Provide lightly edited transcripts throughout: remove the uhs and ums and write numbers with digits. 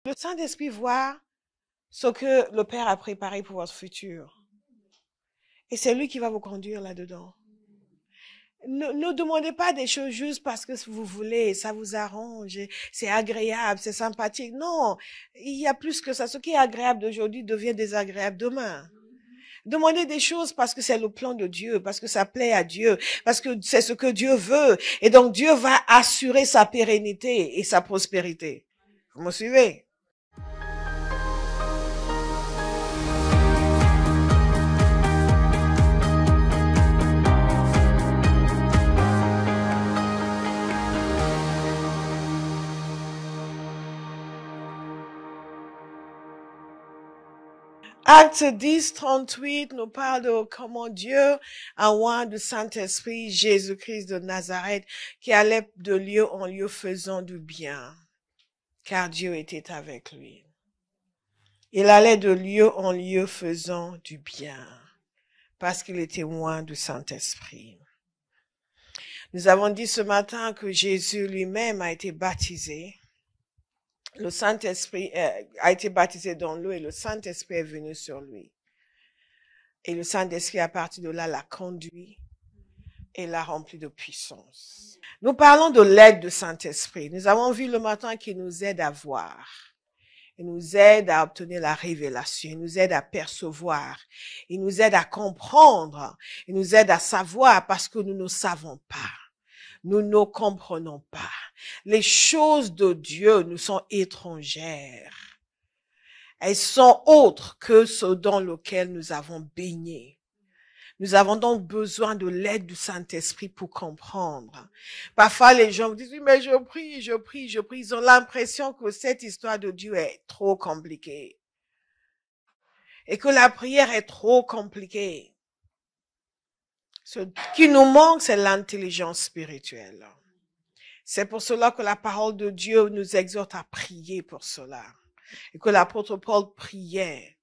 Le Saint-Esprit voit ce que le Père a préparé pour votre futur. Et c'est lui qui va vous conduire là-dedans. Ne demandez pas des choses juste parce que vous voulez, ça vous arrange, c'est agréable, c'est sympathique. Non, il y a plus que ça. Ce qui est agréable d'aujourd'hui devient désagréable demain. Demandez des choses parce que c'est le plan de Dieu, parce que ça plaît à Dieu, parce que c'est ce que Dieu veut. Et donc Dieu va assurer sa pérennité et sa prospérité. Vous me suivez? Acte 10, 38 nous parle de comment Dieu envoie du Saint-Esprit Jésus-Christ de Nazareth qui allait de lieu en lieu faisant du bien, car Dieu était avec lui. Il allait de lieu en lieu faisant du bien, parce qu'il était témoin du Saint-Esprit. Nous avons dit ce matin que Jésus lui-même a été baptisé. Le Saint-Esprit a été baptisé dans l'eau et le Saint-Esprit est venu sur lui. Et le Saint-Esprit, à partir de là, l'a conduit et l'a rempli de puissance. Nous parlons de l'aide du Saint-Esprit. Nous avons vu le matin qu'il nous aide à voir. Il nous aide à obtenir la révélation. Il nous aide à percevoir. Il nous aide à comprendre. Il nous aide à savoir parce que nous ne savons pas. Nous ne comprenons pas. Les choses de Dieu nous sont étrangères. Elles sont autres que ce dans lequel nous avons baigné. Nous avons donc besoin de l'aide du Saint-Esprit pour comprendre. Parfois, les gens me disent, oui, mais je prie. Ils ont l'impression que cette histoire de Dieu est trop compliquée. Et que la prière est trop compliquée. Ce qui nous manque, c'est l'intelligence spirituelle. C'est pour cela que la parole de Dieu nous exhorte à prier pour cela. Et que l'apôtre Paul priait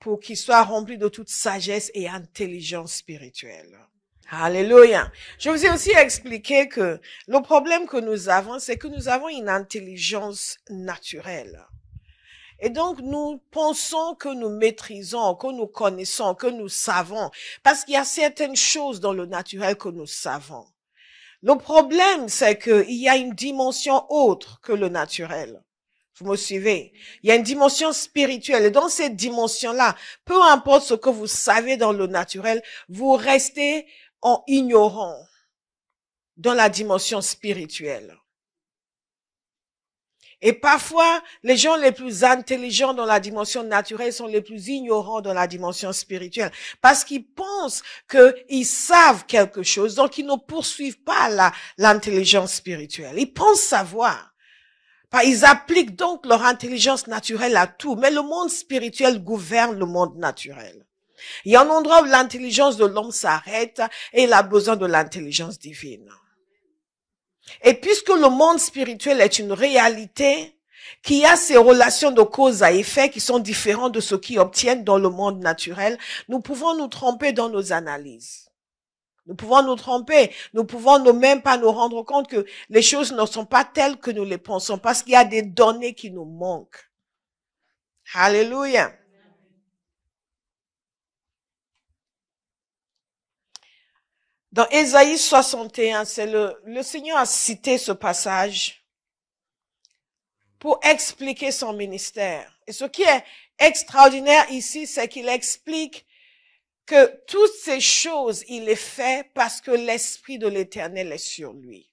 pour qu'il soit rempli de toute sagesse et intelligence spirituelle. Alléluia. Je vous ai aussi expliqué que le problème que nous avons, c'est que nous avons une intelligence naturelle. Et donc, nous pensons que nous maîtrisons, que nous connaissons, que nous savons, parce qu'il y a certaines choses dans le naturel que nous savons. Le problème, c'est qu'il y a une dimension autre que le naturel. Vous me suivez? Il y a une dimension spirituelle. Et dans cette dimension-là, peu importe ce que vous savez dans le naturel, vous restez en ignorant dans la dimension spirituelle. Et parfois, les gens les plus intelligents dans la dimension naturelle sont les plus ignorants dans la dimension spirituelle. Parce qu'ils pensent qu'ils savent quelque chose, donc ils ne poursuivent pas l'intelligence spirituelle. Ils pensent savoir. Ils appliquent donc leur intelligence naturelle à tout. Mais le monde spirituel gouverne le monde naturel. Il y a un endroit où l'intelligence de l'homme s'arrête et il a besoin de l'intelligence divine. Et puisque le monde spirituel est une réalité qui a ses relations de cause à effet qui sont différentes de ce qu'ils obtiennent dans le monde naturel, nous pouvons nous tromper dans nos analyses. Nous pouvons nous tromper. Nous pouvons ne même pas nous rendre compte que les choses ne sont pas telles que nous les pensons parce qu'il y a des données qui nous manquent. Alléluia. Dans Ésaïe 61, c'est le Seigneur a cité ce passage pour expliquer son ministère. Et ce qui est extraordinaire ici, c'est qu'il explique que toutes ces choses, il les fait parce que l'Esprit de l'Éternel est sur lui.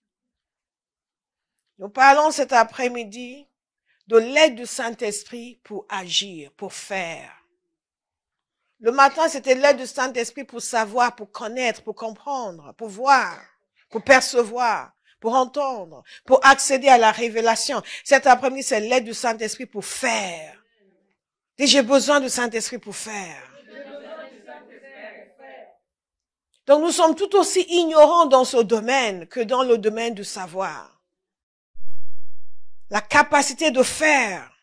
Nous parlons cet après-midi de l'aide du Saint-Esprit pour agir, pour faire. Le matin, c'était l'aide du Saint-Esprit pour savoir, pour connaître, pour comprendre, pour voir, pour percevoir, pour entendre, pour accéder à la révélation. Cet après-midi, c'est l'aide du Saint-Esprit pour faire. Et j'ai besoin du Saint-Esprit pour faire. Donc nous sommes tout aussi ignorants dans ce domaine que dans le domaine du savoir. La capacité de faire.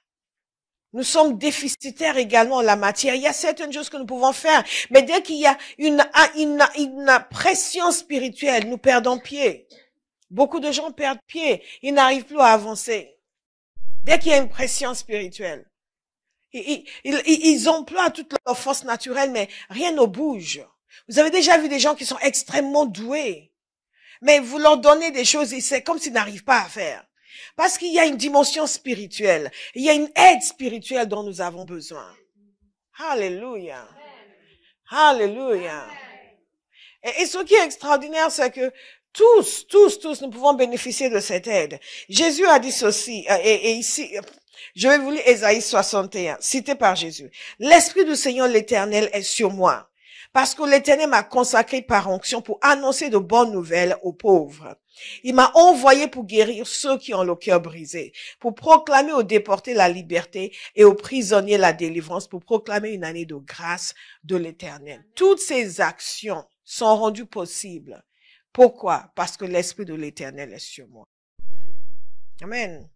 Nous sommes déficitaires également en la matière. Il y a certaines choses que nous pouvons faire, mais dès qu'il y a une pression spirituelle, nous perdons pied. Beaucoup de gens perdent pied. Ils n'arrivent plus à avancer. Dès qu'il y a une pression spirituelle, ils emploient toute leur force naturelle, mais rien ne bouge. Vous avez déjà vu des gens qui sont extrêmement doués, mais vous leur donnez des choses et c'est comme s'ils n'arrivent pas à faire. Parce qu'il y a une dimension spirituelle, il y a une aide spirituelle dont nous avons besoin. Alléluia. Alléluia. Et ce qui est extraordinaire, c'est que tous, nous pouvons bénéficier de cette aide. Jésus a dit ceci, et ici, je vais vous lire Ésaïe 61, cité par Jésus. L'Esprit du Seigneur l'Éternel est sur moi, parce que l'Éternel m'a consacré par onction pour annoncer de bonnes nouvelles aux pauvres. Il m'a envoyé pour guérir ceux qui ont le cœur brisé, pour proclamer aux déportés la liberté et aux prisonniers la délivrance, pour proclamer une année de grâce de l'Éternel. Toutes ces actions sont rendues possibles. Pourquoi? Parce que l'Esprit de l'Éternel est sur moi. Amen.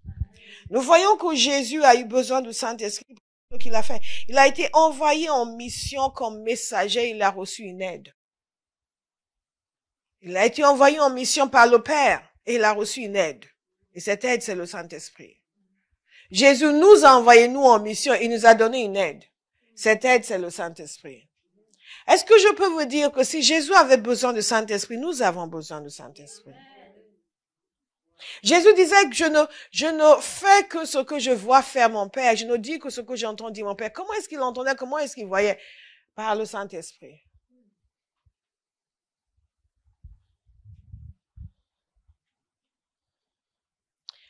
Nous voyons que Jésus a eu besoin du Saint-Esprit pour ce qu'il a fait. Il a été envoyé en mission comme messager, il a reçu une aide. Il a été envoyé en mission par le Père et il a reçu une aide. Et cette aide, c'est le Saint-Esprit. Jésus nous a envoyé, nous, en mission, il nous a donné une aide. Cette aide, c'est le Saint-Esprit. Est-ce que je peux vous dire que si Jésus avait besoin du Saint-Esprit, nous avons besoin du Saint-Esprit? Jésus disait que je ne fais que ce que je vois faire mon Père. Je ne dis que ce que j'entends dire mon Père. Comment est-ce qu'il entendait? Comment est-ce qu'il voyait? Par le Saint-Esprit.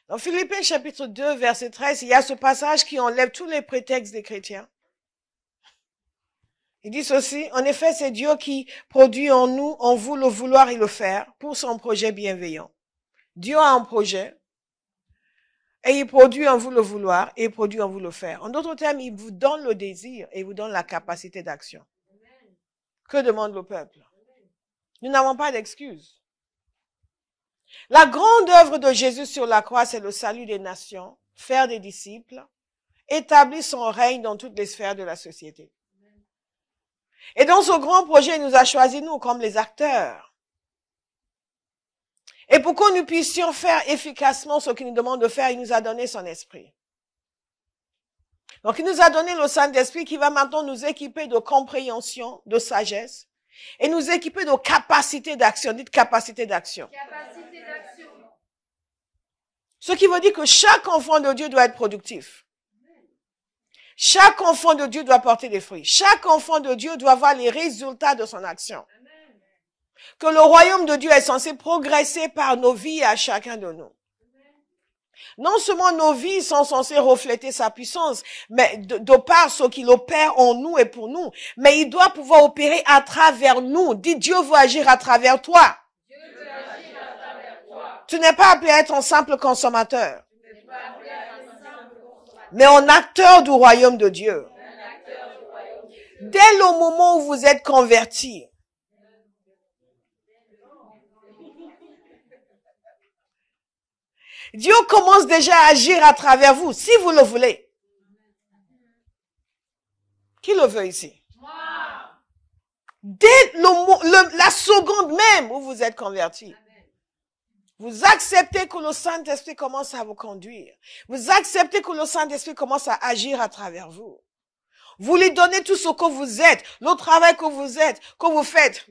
Dans Philippiens chapitre 2, verset 13, il y a ce passage qui enlève tous les prétextes des chrétiens. Il dit ceci, en effet, c'est Dieu qui produit en nous, en vous, le vouloir et le faire pour son projet bienveillant. Dieu a un projet et il produit en vous le vouloir et il produit en vous le faire. En d'autres termes, il vous donne le désir et il vous donne la capacité d'action. Que demande le peuple? Nous n'avons pas d'excuses. La grande œuvre de Jésus sur la croix, c'est le salut des nations, faire des disciples, établir son règne dans toutes les sphères de la société. Et dans ce grand projet, il nous a choisis, nous, comme les acteurs. Et pour que nous puissions faire efficacement ce qu'il nous demande de faire, il nous a donné son esprit. Donc, il nous a donné le Saint-Esprit qui va maintenant nous équiper de compréhension, de sagesse, et nous équiper de capacité d'action. Dites capacité d'action. Capacité d'action. Ce qui veut dire que chaque enfant de Dieu doit être productif. Chaque enfant de Dieu doit porter des fruits. Chaque enfant de Dieu doit voir les résultats de son action. Que le royaume de Dieu est censé progresser par nos vies à chacun de nous. Non seulement nos vies sont censées refléter sa puissance, mais de par ce qu'il opère en nous et pour nous, mais il doit pouvoir opérer à travers nous. Dis, Dieu veut agir à travers toi. Dieu veut agir à travers toi. Tu n'es pas appelé à être un simple consommateur, mais un acteur du royaume de Dieu. Dès le moment où vous êtes converti, Dieu commence déjà à agir à travers vous, si vous le voulez. Qui le veut ici? Moi. Dès la seconde même où vous êtes converti, vous acceptez que le Saint-Esprit commence à vous conduire. Vous acceptez que le Saint-Esprit commence à agir à travers vous. Vous lui donnez tout ce que vous êtes, le travail que vous êtes, que vous faites,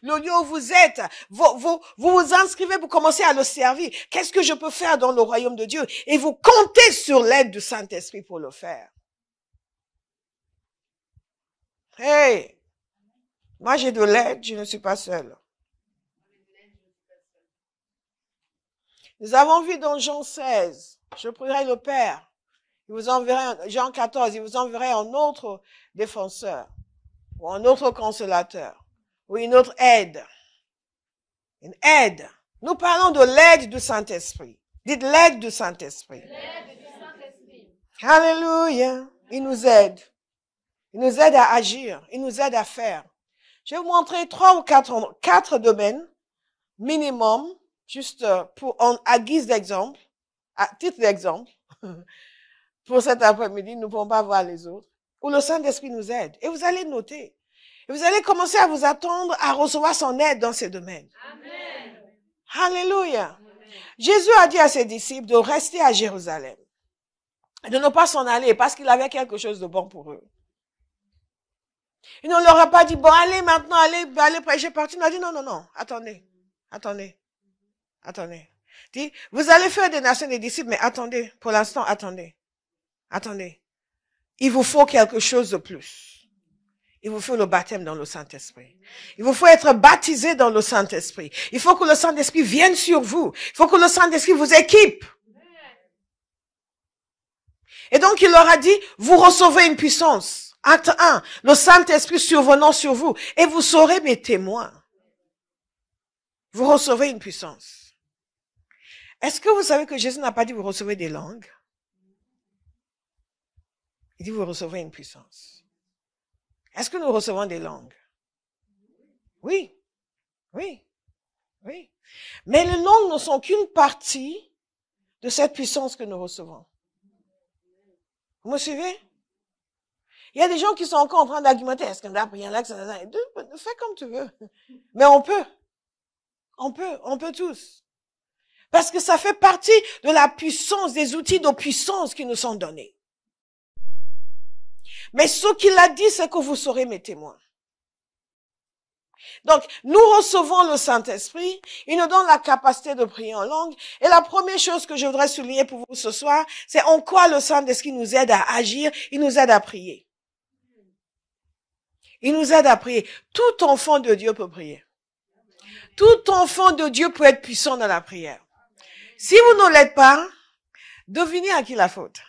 le lieu où vous êtes. Vous vous inscrivez pour commencer à le servir. Qu'est-ce que je peux faire dans le royaume de Dieu? Et vous comptez sur l'aide du Saint-Esprit pour le faire. Hey! Moi, j'ai de l'aide, je ne suis pas seule. Nous avons vu dans Jean 16, je prierai le Père. Il vous enverrait, Jean 14, il vous enverrait un autre défenseur, ou un autre consolateur, ou une autre aide. Une aide. Nous parlons de l'aide du Saint-Esprit. Dites l'aide du Saint-Esprit. L'aide du Saint-Esprit. Alléluia. Il nous aide. Il nous aide à agir. Il nous aide à faire. Je vais vous montrer 3 ou 4 domaines minimum, juste à guise d'exemple, à titre d'exemple. Pour cet après-midi, nous ne pouvons pas voir les autres, où le Saint-Esprit nous aide. Et vous allez noter. Et vous allez commencer à vous attendre à recevoir son aide dans ces domaines. Amen. Alléluia. Jésus a dit à ses disciples de rester à Jérusalem. de ne pas s'en aller parce qu'il avait quelque chose de bon pour eux. Il ne leur a pas dit, bon, allez maintenant, allez prêcher partout. Il a dit, non, non, non, attendez. Dit, vous allez faire des nations des disciples, mais attendez, pour l'instant, attendez. Il vous faut quelque chose de plus. Il vous faut le baptême dans le Saint-Esprit. Il vous faut être baptisé dans le Saint-Esprit. Il faut que le Saint-Esprit vienne sur vous. Il faut que le Saint-Esprit vous équipe. Et donc, il leur a dit, vous recevez une puissance. Acte 1, le Saint-Esprit survenant sur vous. Et vous serez mes témoins. Vous recevez une puissance. Est-ce que vous savez que Jésus n'a pas dit vous recevez des langues? Il dit vous recevez une puissance. Est-ce que nous recevons des langues? Oui. Mais les langues ne sont qu'une partie de cette puissance que nous recevons. Vous me suivez? Il y a des gens qui sont encore en train d'argumenter. Est-ce qu'on doit prier là? Fais comme tu veux. Mais on peut tous. Parce que ça fait partie de la puissance, des outils de puissance qui nous sont donnés. Mais ce qu'il a dit, c'est que vous serez mes témoins. Donc, nous recevons le Saint-Esprit, il nous donne la capacité de prier en langue. Et la première chose que je voudrais souligner pour vous ce soir, c'est en quoi le Saint-Esprit nous aide à agir, il nous aide à prier. Il nous aide à prier. Tout enfant de Dieu peut prier. Tout enfant de Dieu peut être puissant dans la prière. Si vous ne l'êtes pas, devinez à qui la faute.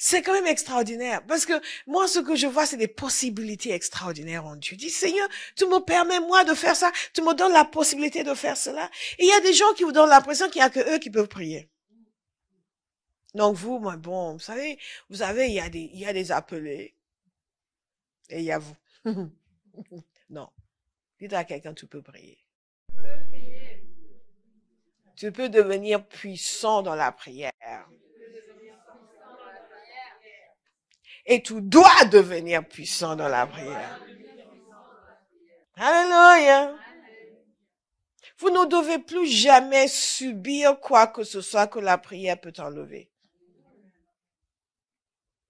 C'est quand même extraordinaire. Parce que moi, ce que je vois, c'est des possibilités extraordinaires en Dieu. Je dis, Seigneur, tu me permets, moi, de faire ça. Tu me donnes la possibilité de faire cela. Et il y a des gens qui vous donnent l'impression qu'il n'y a que eux qui peuvent prier. Donc vous, moi, bon, vous savez, il y a des appelés. Et il y a vous. Non. Dites à quelqu'un, tu peux prier. Tu peux devenir puissant dans la prière. Et tu dois devenir puissant dans la prière. Alléluia. Vous ne devez plus jamais subir quoi que ce soit que la prière peut enlever.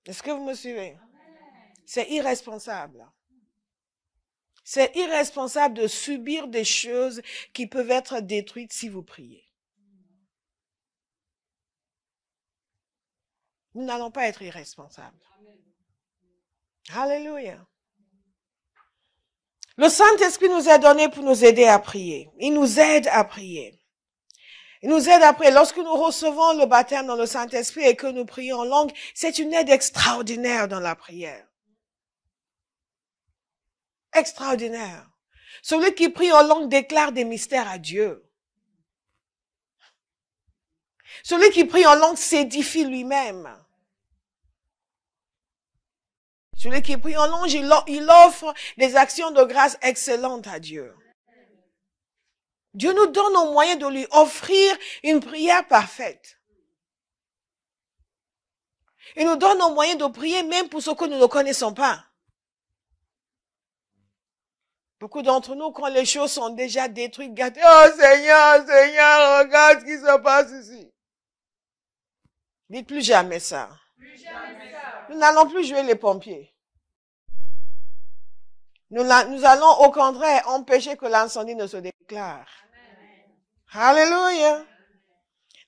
Est-ce que vous me suivez? C'est irresponsable. C'est irresponsable de subir des choses qui peuvent être détruites si vous priez. Nous n'allons pas être irresponsables. Alléluia. Le Saint-Esprit nous est donné pour nous aider à prier. Il nous aide à prier. Il nous aide à prier. Lorsque nous recevons le baptême dans le Saint-Esprit et que nous prions en langue, c'est une aide extraordinaire dans la prière. Extraordinaire. Celui qui prie en langue déclare des mystères à Dieu. Celui qui prie en langue s'édifie lui-même. Celui qui prie en langue, il offre des actions de grâce excellentes à Dieu. Dieu nous donne un moyen de lui offrir une prière parfaite. Il nous donne un moyen de prier même pour ceux que nous ne connaissons pas. Beaucoup d'entre nous, quand les choses sont déjà détruites, regardent, oh Seigneur, regarde ce qui se passe ici. Dites plus jamais ça. Nous n'allons plus jouer les pompiers. Nous allons au contraire empêcher que l'incendie ne se déclare. Alléluia.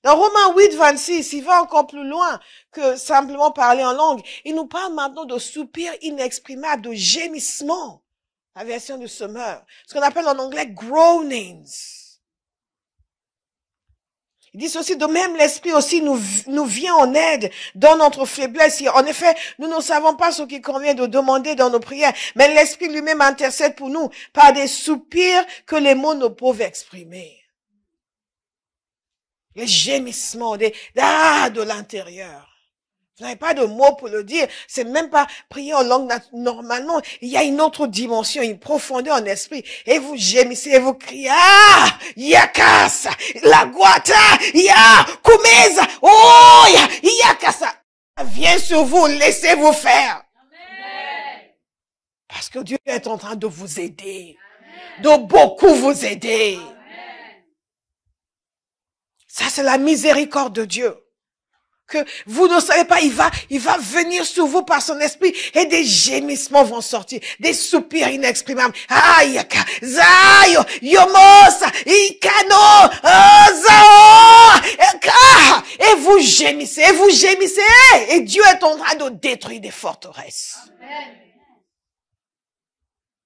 Dans Romains 8, 26, il va encore plus loin que simplement parler en langue. Il nous parle maintenant de soupirs inexprimables, de gémissements. La version du Semeur. Ce qu'on appelle en anglais groanings. Il dit ceci, de même l'Esprit aussi nous vient en aide dans notre faiblesse. En effet, nous ne savons pas ce qu'il convient de demander dans nos prières, mais l'Esprit lui-même intercède pour nous par des soupirs que les mots ne peuvent exprimer. Les gémissements de l'intérieur. Vous n'avez pas de mots pour le dire. C'est même pas prier en langue normalement. Il y a une autre dimension, une profondeur en esprit. Et vous gémissez et vous criez, ah, yakasa, la guata, ya, kumeza, oh, yakasa. Viens sur vous, laissez-vous faire. Amen. Parce que Dieu est en train de vous aider. Amen. De beaucoup vous aider. Amen. Ça, c'est la miséricorde de Dieu. Que vous ne savez pas, il va venir sur vous par son esprit et des gémissements vont sortir, des soupirs inexprimables. Aïe, zayo, yomosa, ikano, zao, et vous gémissez, et Dieu est en train de détruire des forteresses. Amen.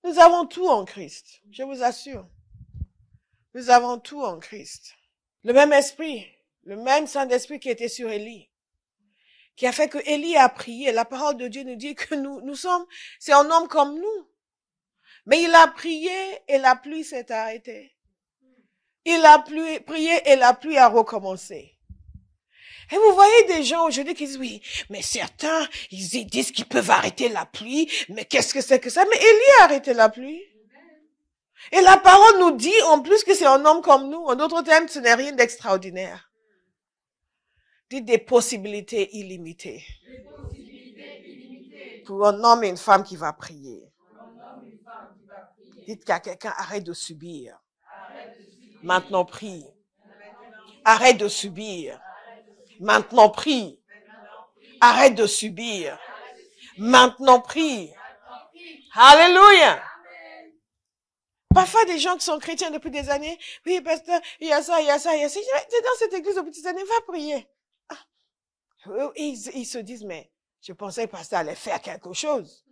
Nous avons tout en Christ, je vous assure. Nous avons tout en Christ. Le même esprit, le même Saint-Esprit qui était sur Élie, qui a fait que Élie a prié. La parole de Dieu nous dit que c'est un homme comme nous. Mais il a prié et la pluie s'est arrêtée. Il a prié et la pluie a recommencé. Et vous voyez des gens aujourd'hui qui disent, oui, mais certains, ils disent qu'ils peuvent arrêter la pluie, mais qu'est-ce que c'est que ça? Mais Élie a arrêté la pluie. Et la parole nous dit en plus que c'est un homme comme nous. En d'autres termes, ce n'est rien d'extraordinaire. Dites des possibilités illimitées. Pour un homme et une femme qui va prier. Dites qu'à quelqu'un, arrête de subir. Maintenant prie. Arrête de subir. Maintenant prie. Arrête de subir. Maintenant prie. Alléluia. Parfois, des gens qui sont chrétiens depuis des années, oui, pasteur, il y a ça, il y a ça, il y a ça. C'est dans cette église depuis des années, va prier. Ils se disent, mais je pensais que le pasteur allait faire quelque chose.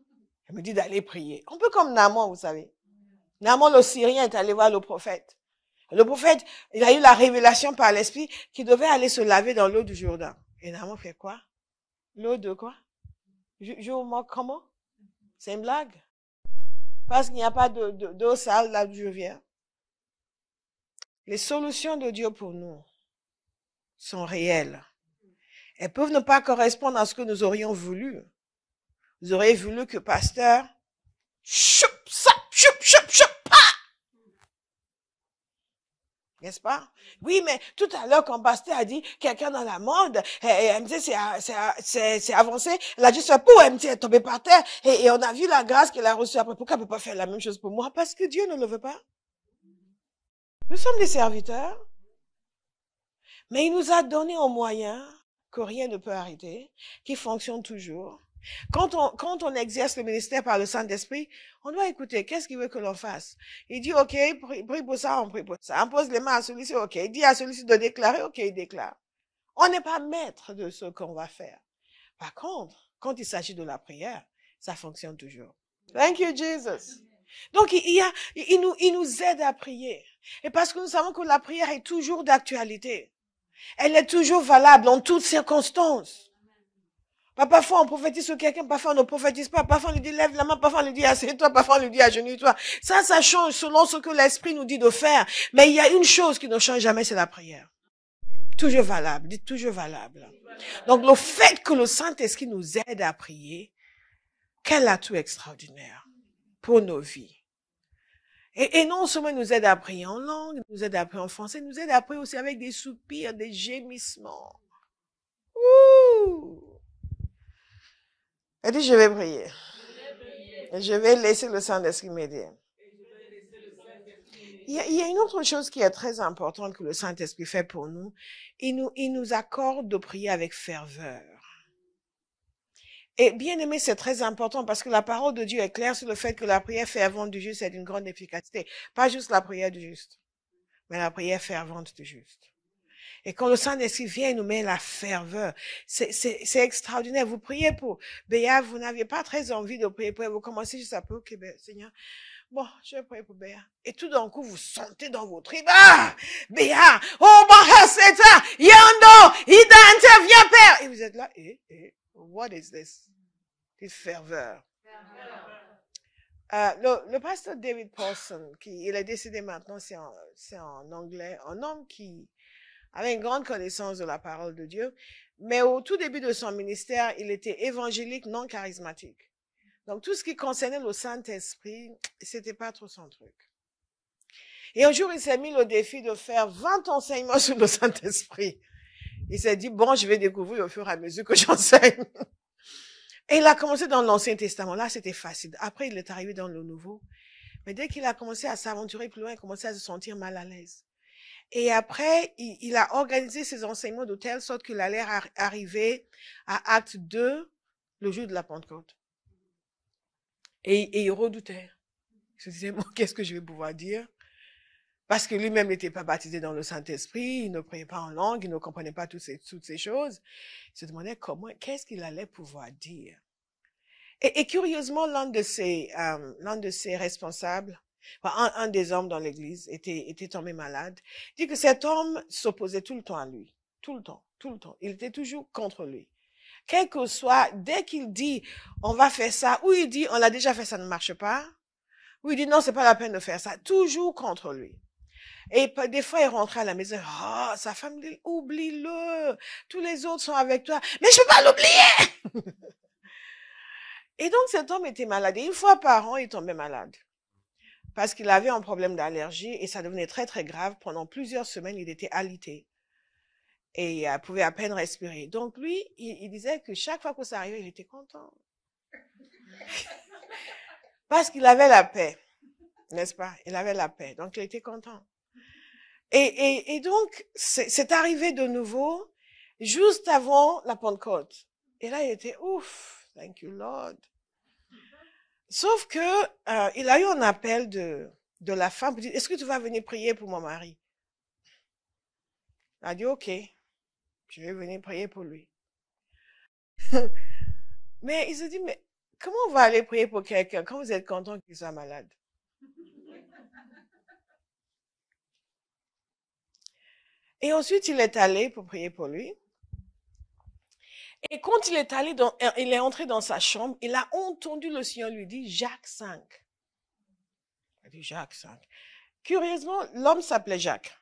Il me dit d'aller prier. Un peu comme Naaman, vous savez. Naaman, le Syrien, est allé voir le prophète. Le prophète, il a eu la révélation par l'esprit qu'il devait aller se laver dans l'eau du Jourdain. Et Naaman fait quoi? L'eau de quoi? Je vous manque comment? C'est une blague. Parce qu'il n'y a pas d'eau sale là d'où je viens. Les solutions de Dieu pour nous sont réelles. Elles peuvent ne pas correspondre à ce que nous aurions voulu. Vous auriez voulu que pasteur, choup, pa! N'est-ce pas? Oui, mais tout à l'heure, quand pasteur a dit, quelqu'un dans la mode, elle me disait, c'est avancé, elle a juste fait pour, elle me dit, elle est tombée par terre, et on a vu la grâce qu'elle a reçue après. Pourquoi elle ne peut pas faire la même chose pour moi? Parce que Dieu ne le veut pas. Nous sommes des serviteurs, mais il nous a donné un moyen que rien ne peut arrêter, qui fonctionne toujours. Quand on exerce le ministère par le Saint-Esprit, on doit écouter. Qu'est-ce qu'il veut que l'on fasse? Il dit, OK, prie pour ça, on prie pour ça. On pose les mains à celui-ci, OK. Il dit à celui-ci de déclarer, OK, il déclare. On n'est pas maître de ce qu'on va faire. Par contre, quand il s'agit de la prière, ça fonctionne toujours. Thank you, Jesus. Donc, il nous aide à prier. Et parce que nous savons que la prière est toujours d'actualité. Elle est toujours valable en toutes circonstances. Parfois on prophétise sur quelqu'un, parfois on ne prophétise pas, parfois on lui dit lève la main, parfois on lui dit assieds-toi, parfois on lui dit agenouille-toi. Ça change selon ce que l'Esprit nous dit de faire. Mais il y a une chose qui ne change jamais, c'est la prière. Toujours valable, dites toujours valable. Donc le fait que le Saint-Esprit nous aide à prier, quel atout extraordinaire pour nos vies. Et non seulement il nous aide à prier en langue, il nous aide à prier en français, il nous aide à prier aussi avec des soupirs, des gémissements. Ouh! Elle dit, je vais prier. Et je vais laisser le Saint-Esprit m'aider. Il y a une autre chose qui est très importante que le Saint-Esprit fait pour nous. Il nous accorde de prier avec ferveur. Et bien aimé, c'est très important parce que la parole de Dieu est claire sur le fait que la prière fervente du juste est d'une grande efficacité. Pas juste la prière du juste, mais la prière fervente du juste. Et quand le Saint-Esprit vient, il nous met la ferveur. C'est extraordinaire. Vous priez pour Béa, vous n'aviez pas très envie de prier pour elle. Vous commencez juste à prier, ok, Seigneur, bon, je vais prier pour Béa. Et tout d'un coup, vous sentez dans vos tripes, Béa, oh, c'est ça, Yando, Ida, intervient, Père. Et vous êtes là, what is this? This ferveur. Le pasteur David Paulson, il est décédé maintenant, c'est en anglais, un homme qui avait une grande connaissance de la parole de Dieu, mais au tout début de son ministère, il était évangélique non charismatique. Donc tout ce qui concernait le Saint-Esprit, c'était pas trop son truc. Et un jour, il s'est mis le défi de faire 20 enseignements sur le Saint-Esprit. Il s'est dit, bon, je vais découvrir au fur et à mesure que j'enseigne. Et il a commencé dans l'Ancien Testament. Là, c'était facile. Après, il est arrivé dans le Nouveau. Mais dès qu'il a commencé à s'aventurer plus loin, il a commencé à se sentir mal à l'aise. Et après, il a organisé ses enseignements de telle sorte qu'il allait arriver à Acte 2, le jour de la Pentecôte. Et il redoutait. Il se disait, bon, qu'est-ce que je vais pouvoir dire? Parce que lui-même n'était pas baptisé dans le Saint-Esprit, il ne priait pas en langue, il ne comprenait pas toutes ces choses. Il se demandait qu'est-ce qu'il allait pouvoir dire. Et curieusement, l'un de ses responsables, un des hommes dans l'église était tombé malade. Il dit que cet homme s'opposait tout le temps à lui. Tout le temps, tout le temps. Il était toujours contre lui. Quel que soit, dès qu'il dit, on va faire ça, ou il dit, on l'a déjà fait, ça ne marche pas, ou il dit, non, c'est pas la peine de faire ça, toujours contre lui. Et des fois, il rentrait à la maison, oh, sa femme dit, oublie-le, tous les autres sont avec toi, mais je peux pas l'oublier! Et donc, cet homme était malade. Et une fois par an, il tombait malade. Parce qu'il avait un problème d'allergie et ça devenait très, très grave. Pendant plusieurs semaines, il était alité. Et il pouvait à peine respirer. Donc, lui, il disait que chaque fois que ça arrivait, il était content. Parce qu'il avait la paix. N'est-ce pas? Il avait la paix. Donc, il était content. Et donc, c'est arrivé de nouveau juste avant la Pentecôte. Et là, il était ouf. Thank you, Lord. Sauf que il a eu un appel de la femme pour dire, est-ce que tu vas venir prier pour mon mari? Il a dit, ok, je vais venir prier pour lui. Mais il se dit, mais comment on va aller prier pour quelqu'un quand vous êtes content qu'il soit malade? Et ensuite, il est allé pour prier pour lui. Et quand il est allé il est entré dans sa chambre, il a entendu le Seigneur lui dire Jacques 5. Il a dit Jacques 5. Curieusement, l'homme s'appelait Jacques.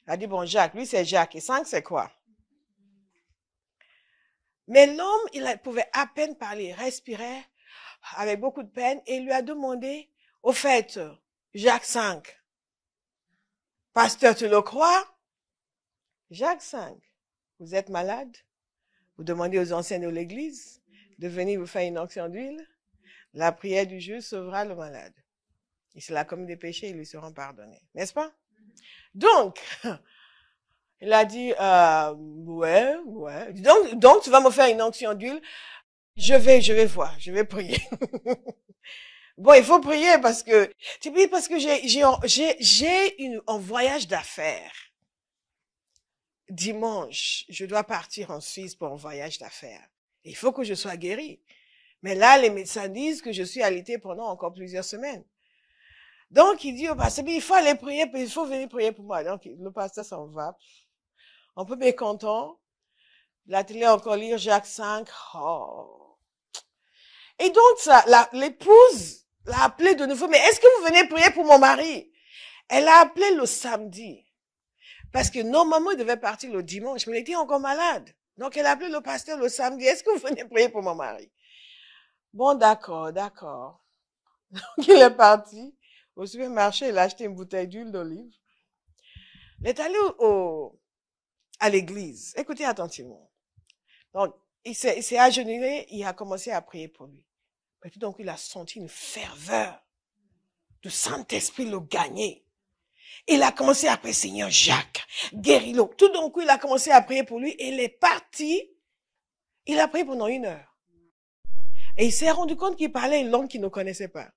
Il a dit, bon, Jacques, lui c'est Jacques. Et 5 c'est quoi? Mais l'homme, il pouvait à peine parler, il respirait avec beaucoup de peine et il lui a demandé, au fait, Jacques 5, pasteur, tu le crois? Jacques 5, vous êtes malade? Vous demandez aux anciens de l'église de venir vous faire une onction d'huile? La prière du juste sauvera le malade. Et s'il a commis des péchés, ils lui seront pardonnés. N'est-ce pas? Donc, il a dit, ouais. Donc, tu vas me faire une onction d'huile. Je vais voir, je vais prier. Bon, il faut prier parce que j'ai un voyage d'affaires. Dimanche, je dois partir en Suisse pour un voyage d'affaires. Il faut que je sois guéri. Mais là, les médecins disent que je suis alitée pendant encore plusieurs semaines. Donc, il dit au pasteur, il faut aller prier, il faut venir prier pour moi. Donc, le pasteur s'en va. Un peu mécontent. La télé encore lire Jacques 5. Oh. Et donc, l'épouse l'a appelé de nouveau. Mais est-ce que vous venez prier pour mon mari? Elle a appelé le samedi. Parce que normalement, il devait partir le dimanche, mais il était encore malade. Donc, elle a appelé le pasteur le samedi. Est-ce que vous venez prier pour mon mari? Bon, d'accord. Donc, il est parti au supermarché, il a acheté une bouteille d'huile d'olive. Il est allé à l'église. Écoutez attentivement. Donc, il s'est agenouillé, il a commencé à prier pour lui. Mais tout d'un coup, il a senti une ferveur. Le Saint-Esprit le gagnait. Il a commencé à prier, Seigneur Jacques, guéris-le. Tout d'un coup, il a commencé à prier pour lui et il est parti. Il a prié pendant 1 heure. Et il s'est rendu compte qu'il parlait une langue qu'il ne connaissait pas.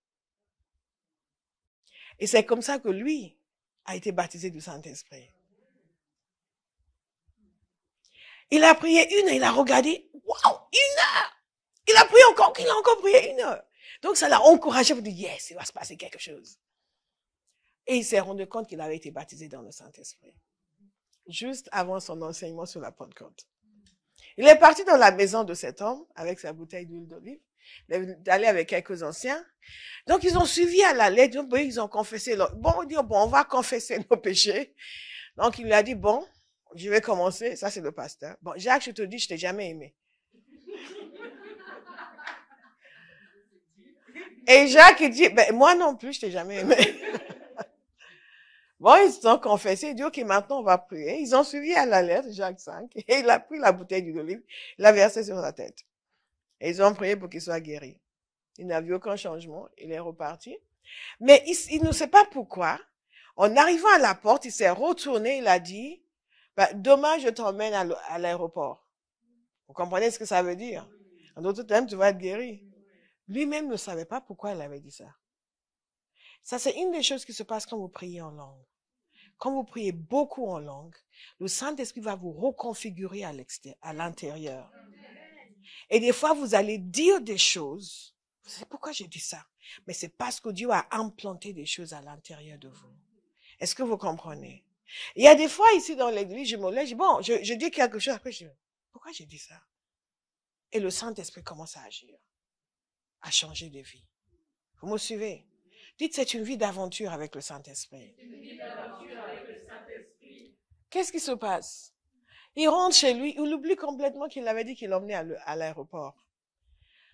Et c'est comme ça que lui a été baptisé du Saint-Esprit. Il a prié 1 heure, il a regardé, waouh, 1 heure! Il a prié encore, il a encore prié 1 heure. Donc ça l'a encouragé pour dire, yes, il va se passer quelque chose. Et il s'est rendu compte qu'il avait été baptisé dans le Saint-Esprit. Juste avant son enseignement sur la Pentecôte. Il est parti dans la maison de cet homme avec sa bouteille d'huile d'olive. Il est allé avec quelques anciens. Donc, ils ont suivi à la lettre. Ils ont confessé. On va confesser nos péchés. Donc, il lui a dit, bon, je vais commencer. Ça, c'est le pasteur. Bon, Jacques, je te dis, je t'ai jamais aimé. Et Jacques, il dit, ben, moi non plus, je t'ai jamais aimé. Bon, ils se sont confessés. Il dit, ok, maintenant, on va prier. Ils ont suivi à la lettre, Jacques 5. Et il a pris la bouteille d'huile d'olive. Il l'a versée sur sa tête. Et ils ont prié pour qu'il soit guéri. Il n'a vu aucun changement. Il est reparti. Mais il ne sait pas pourquoi. En arrivant à la porte, il s'est retourné, il a dit, ben, demain, je t'emmène à l'aéroport. Vous comprenez ce que ça veut dire? En d'autres termes, tu vas être guéri. Lui-même ne savait pas pourquoi il avait dit ça. Ça, c'est une des choses qui se passe quand vous priez en langue. Quand vous priez beaucoup en langue, le Saint-Esprit va vous reconfigurer à l'intérieur. Et des fois, vous allez dire des choses. Vous savez pourquoi j'ai dit ça? Mais c'est parce que Dieu a implanté des choses à l'intérieur de vous. Est-ce que vous comprenez? Il y a des fois ici dans l'église, je me lève, je dis quelque chose, après je dis, pourquoi j'ai dit ça? Et le Saint-Esprit commence à agir, à changer de vie. Vous me suivez? Dites, c'est une vie d'aventure avec le Saint-Esprit. Qu'est-ce qui se passe? Il rentre chez lui, il oublie complètement qu'il avait dit qu'il l'emmenait à l'aéroport.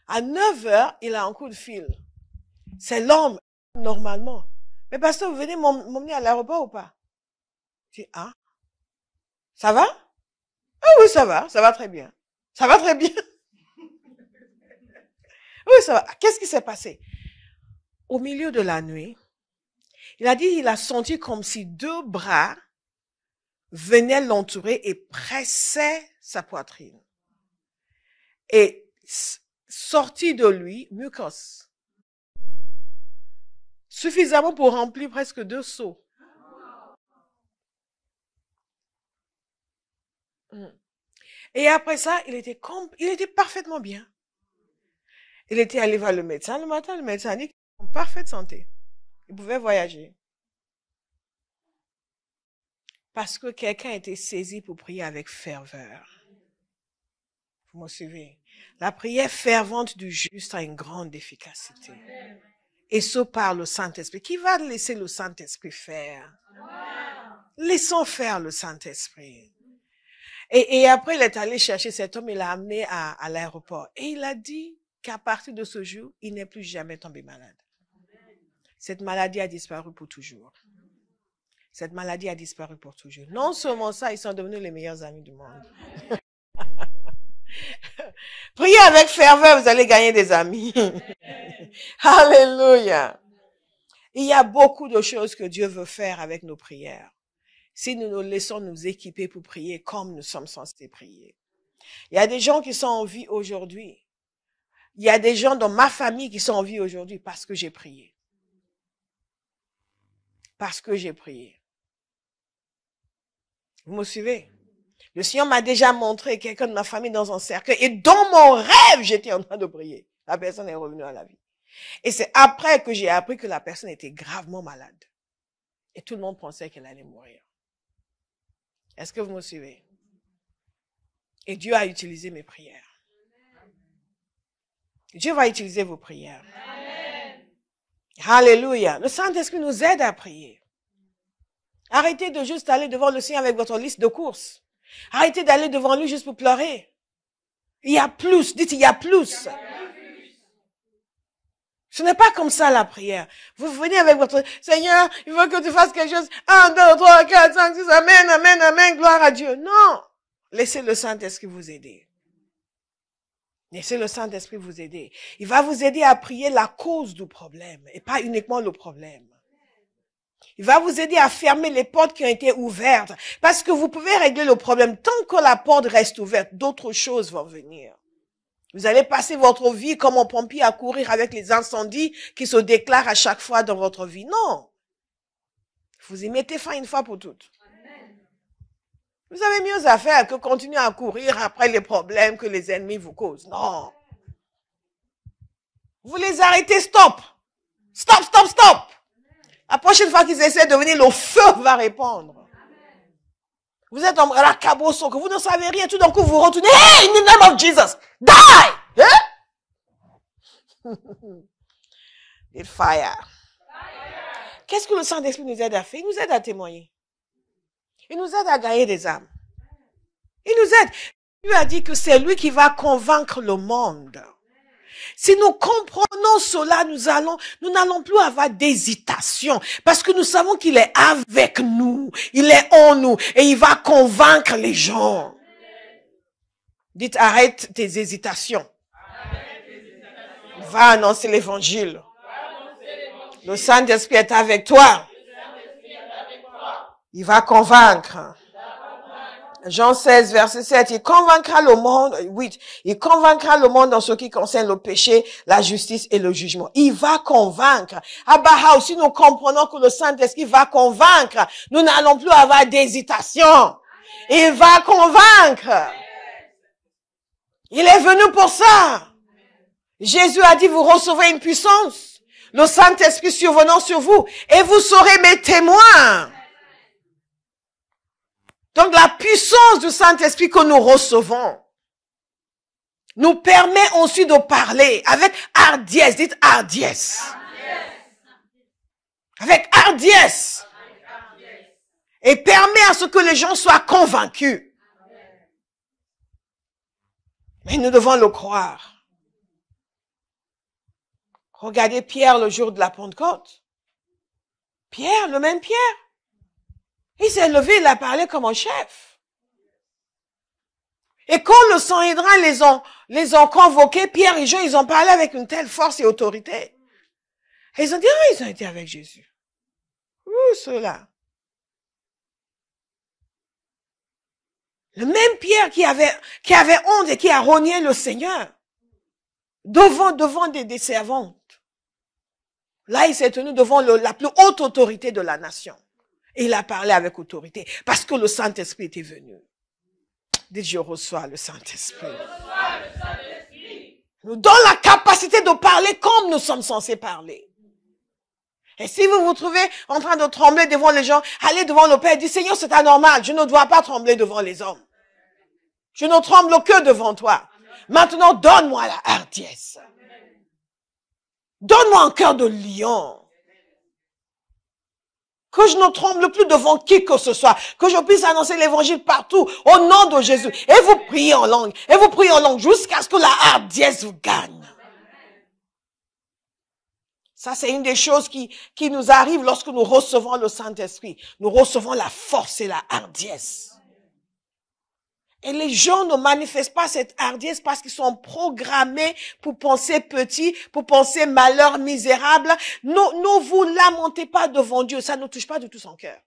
À 9h, il a un coup de fil. C'est l'homme, normalement. Mais pasteur, vous venez m'emmener à l'aéroport ou pas? Je dis, ah, ça va? Ah oui, ça va très bien. Ça va très bien. Oui, ça va. Qu'est-ce qui s'est passé? Au milieu de la nuit, il a dit, il a senti comme si 2 bras venaient l'entourer et pressaient sa poitrine. Et sorti de lui, mucus. Suffisamment pour remplir presque 2 seaux. Et après ça, il était parfaitement bien. Il était allé voir le médecin le matin, le médecin a dit qu'il était en parfaite santé. Il pouvait voyager. Parce que quelqu'un a été saisi pour prier avec ferveur. Vous me suivez? La prière fervente du juste a une grande efficacité. Et ce par le Saint-Esprit. Qui va laisser le Saint-Esprit faire? Laissons faire le Saint-Esprit. Et après, il est allé chercher cet homme, il l'a amené à l'aéroport. Et il a dit qu'à partir de ce jour, il n'est plus jamais tombé malade. Cette maladie a disparu pour toujours. Cette maladie a disparu pour toujours. Non seulement ça, ils sont devenus les meilleurs amis du monde. Priez avec ferveur, vous allez gagner des amis. Alléluia. Il y a beaucoup de choses que Dieu veut faire avec nos prières. Si nous nous laissons nous équiper pour prier comme nous sommes censés prier. Il y a des gens qui sont en vie aujourd'hui. Il y a des gens dans ma famille qui sont en vie aujourd'hui parce que j'ai prié. Parce que j'ai prié. Vous me suivez? Le Seigneur m'a déjà montré quelqu'un de ma famille dans un cercueil et dans mon rêve, j'étais en train de prier. La personne est revenue à la vie. Et c'est après que j'ai appris que la personne était gravement malade. Et tout le monde pensait qu'elle allait mourir. Est-ce que vous me suivez? Et Dieu a utilisé mes prières. Dieu va utiliser vos prières. Amen. Alléluia. Le Saint-Esprit nous aide à prier. Arrêtez de juste aller devant le Seigneur avec votre liste de courses. Arrêtez d'aller devant lui juste pour pleurer. Il y a plus. Dites, il y a plus. Ce n'est pas comme ça la prière. Vous venez avec votre Seigneur, il veut que tu fasses quelque chose. 1, 2, 3, 4, 5, 6, amen, amen, amen, gloire à Dieu. Non. Laissez le Saint-Esprit vous aider. Laissez le Saint-Esprit vous aider. Il va vous aider à prier la cause du problème et pas uniquement le problème. Il va vous aider à fermer les portes qui ont été ouvertes. Parce que vous pouvez régler le problème. Tant que la porte reste ouverte, d'autres choses vont venir. Vous allez passer votre vie comme un pompier à courir avec les incendies qui se déclarent à chaque fois dans votre vie. Non. Vous y mettez fin une fois pour toutes. Vous avez mieux à faire que continuer à courir après les problèmes que les ennemis vous causent. Non. Vous les arrêtez, stop. Stop, stop, stop. La prochaine fois qu'ils essaient de venir, le feu va répandre. Vous êtes en la cabosso, que vous ne savez rien, tout d'un coup vous retournez, hey, in the name of Jesus, die! Hein? It's fire. Qu'est-ce que le Saint-Esprit nous aide à faire? Il nous aide à témoigner. Il nous aide à gagner des âmes. Il nous aide. Dieu a dit que c'est lui qui va convaincre le monde. Si nous comprenons cela, nous n'allons plus avoir d'hésitation parce que nous savons qu'il est avec nous, il est en nous et il va convaincre les gens. Dites, arrête tes hésitations. Va annoncer l'évangile. Le Saint-Esprit est avec toi. Il va convaincre. Jean 16, verset 7, il convaincra le monde, 8, il convaincra le monde en ce qui concerne le péché, la justice et le jugement. Il va convaincre. Abaha, si nous comprenons que le Saint-Esprit va convaincre, nous n'allons plus avoir d'hésitation. Il va convaincre. Il est venu pour ça. Jésus a dit, vous recevez une puissance, le Saint-Esprit survenant sur vous, et vous serez mes témoins. Donc la puissance du Saint-Esprit que nous recevons nous permet aussi de parler avec hardiesse. Dites hardiesse. Avec hardiesse. Et permet à ce que les gens soient convaincus. Mais nous devons le croire. Regardez Pierre le jour de la Pentecôte. Pierre, le même Pierre. Il s'est levé, il a parlé comme un chef. Et quand le Sanhédrin les ont convoqués, Pierre et Jean, ils ont parlé avec une telle force et autorité. Et ils ont dit, ah, ils ont été avec Jésus. Ouh, ceux-là. Le même Pierre qui avait honte et qui a renié le Seigneur. Devant des servantes. Là, il s'est tenu devant la plus haute autorité de la nation. Et il a parlé avec autorité. Parce que le Saint-Esprit était venu. Dites, je reçois le Saint-Esprit. Nous donne la capacité de parler comme nous sommes censés parler. Et si vous vous trouvez en train de trembler devant les gens, allez devant le Père et dites, Seigneur, c'est anormal. Je ne dois pas trembler devant les hommes. Je ne tremble que devant toi. Maintenant, donne-moi la hardiesse. Donne-moi un cœur de lion. Que je ne tremble plus devant qui que ce soit. Que je puisse annoncer l'évangile partout, au nom de Jésus. Et vous priez en langue. Et vous priez en langue jusqu'à ce que la hardiesse vous gagne. Ça, c'est une des choses qui nous arrive lorsque nous recevons le Saint-Esprit. Nous recevons la force et la hardiesse. Et les gens ne manifestent pas cette hardiesse parce qu'ils sont programmés pour penser petit, pour penser malheur misérable. Ne vous lamentez pas devant Dieu. Ça ne touche pas du tout son cœur.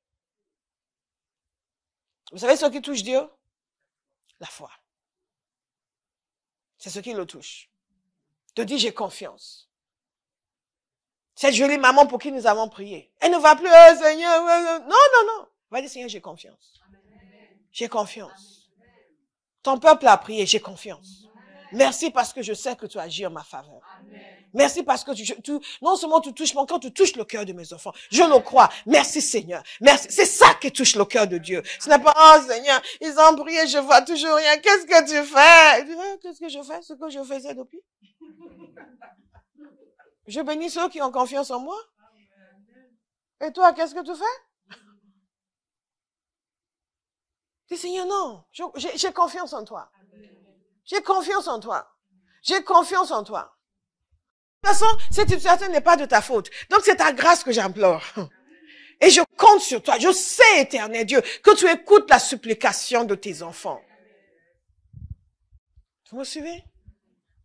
Vous savez ce qui touche Dieu? La foi. C'est ce qui le touche. Te dit, j'ai confiance. Cette jolie maman pour qui nous avons prié. Elle ne va plus, oh Seigneur, non. Va dire, Seigneur, j'ai confiance. J'ai confiance. Ton peuple a prié, j'ai confiance. Merci parce que je sais que tu agis en ma faveur. Merci parce que non seulement tu touches mon cœur, tu touches le cœur de mes enfants. Je le crois. Merci Seigneur. Merci. C'est ça qui touche le cœur de Dieu. Ce n'est pas, oh Seigneur, ils ont prié, je vois toujours rien. Qu'est-ce que tu fais? Qu'est-ce que je fais? Ce que je faisais depuis. Je bénis ceux qui ont confiance en moi. Et toi, qu'est-ce que tu fais? Dis Seigneur, non, j'ai confiance en toi. J'ai confiance en toi. J'ai confiance en toi. De toute façon, cette situation n'est pas de ta faute. Donc c'est ta grâce que j'implore. Et je compte sur toi. Je sais, éternel Dieu, que tu écoutes la supplication de tes enfants. Vous me suivez?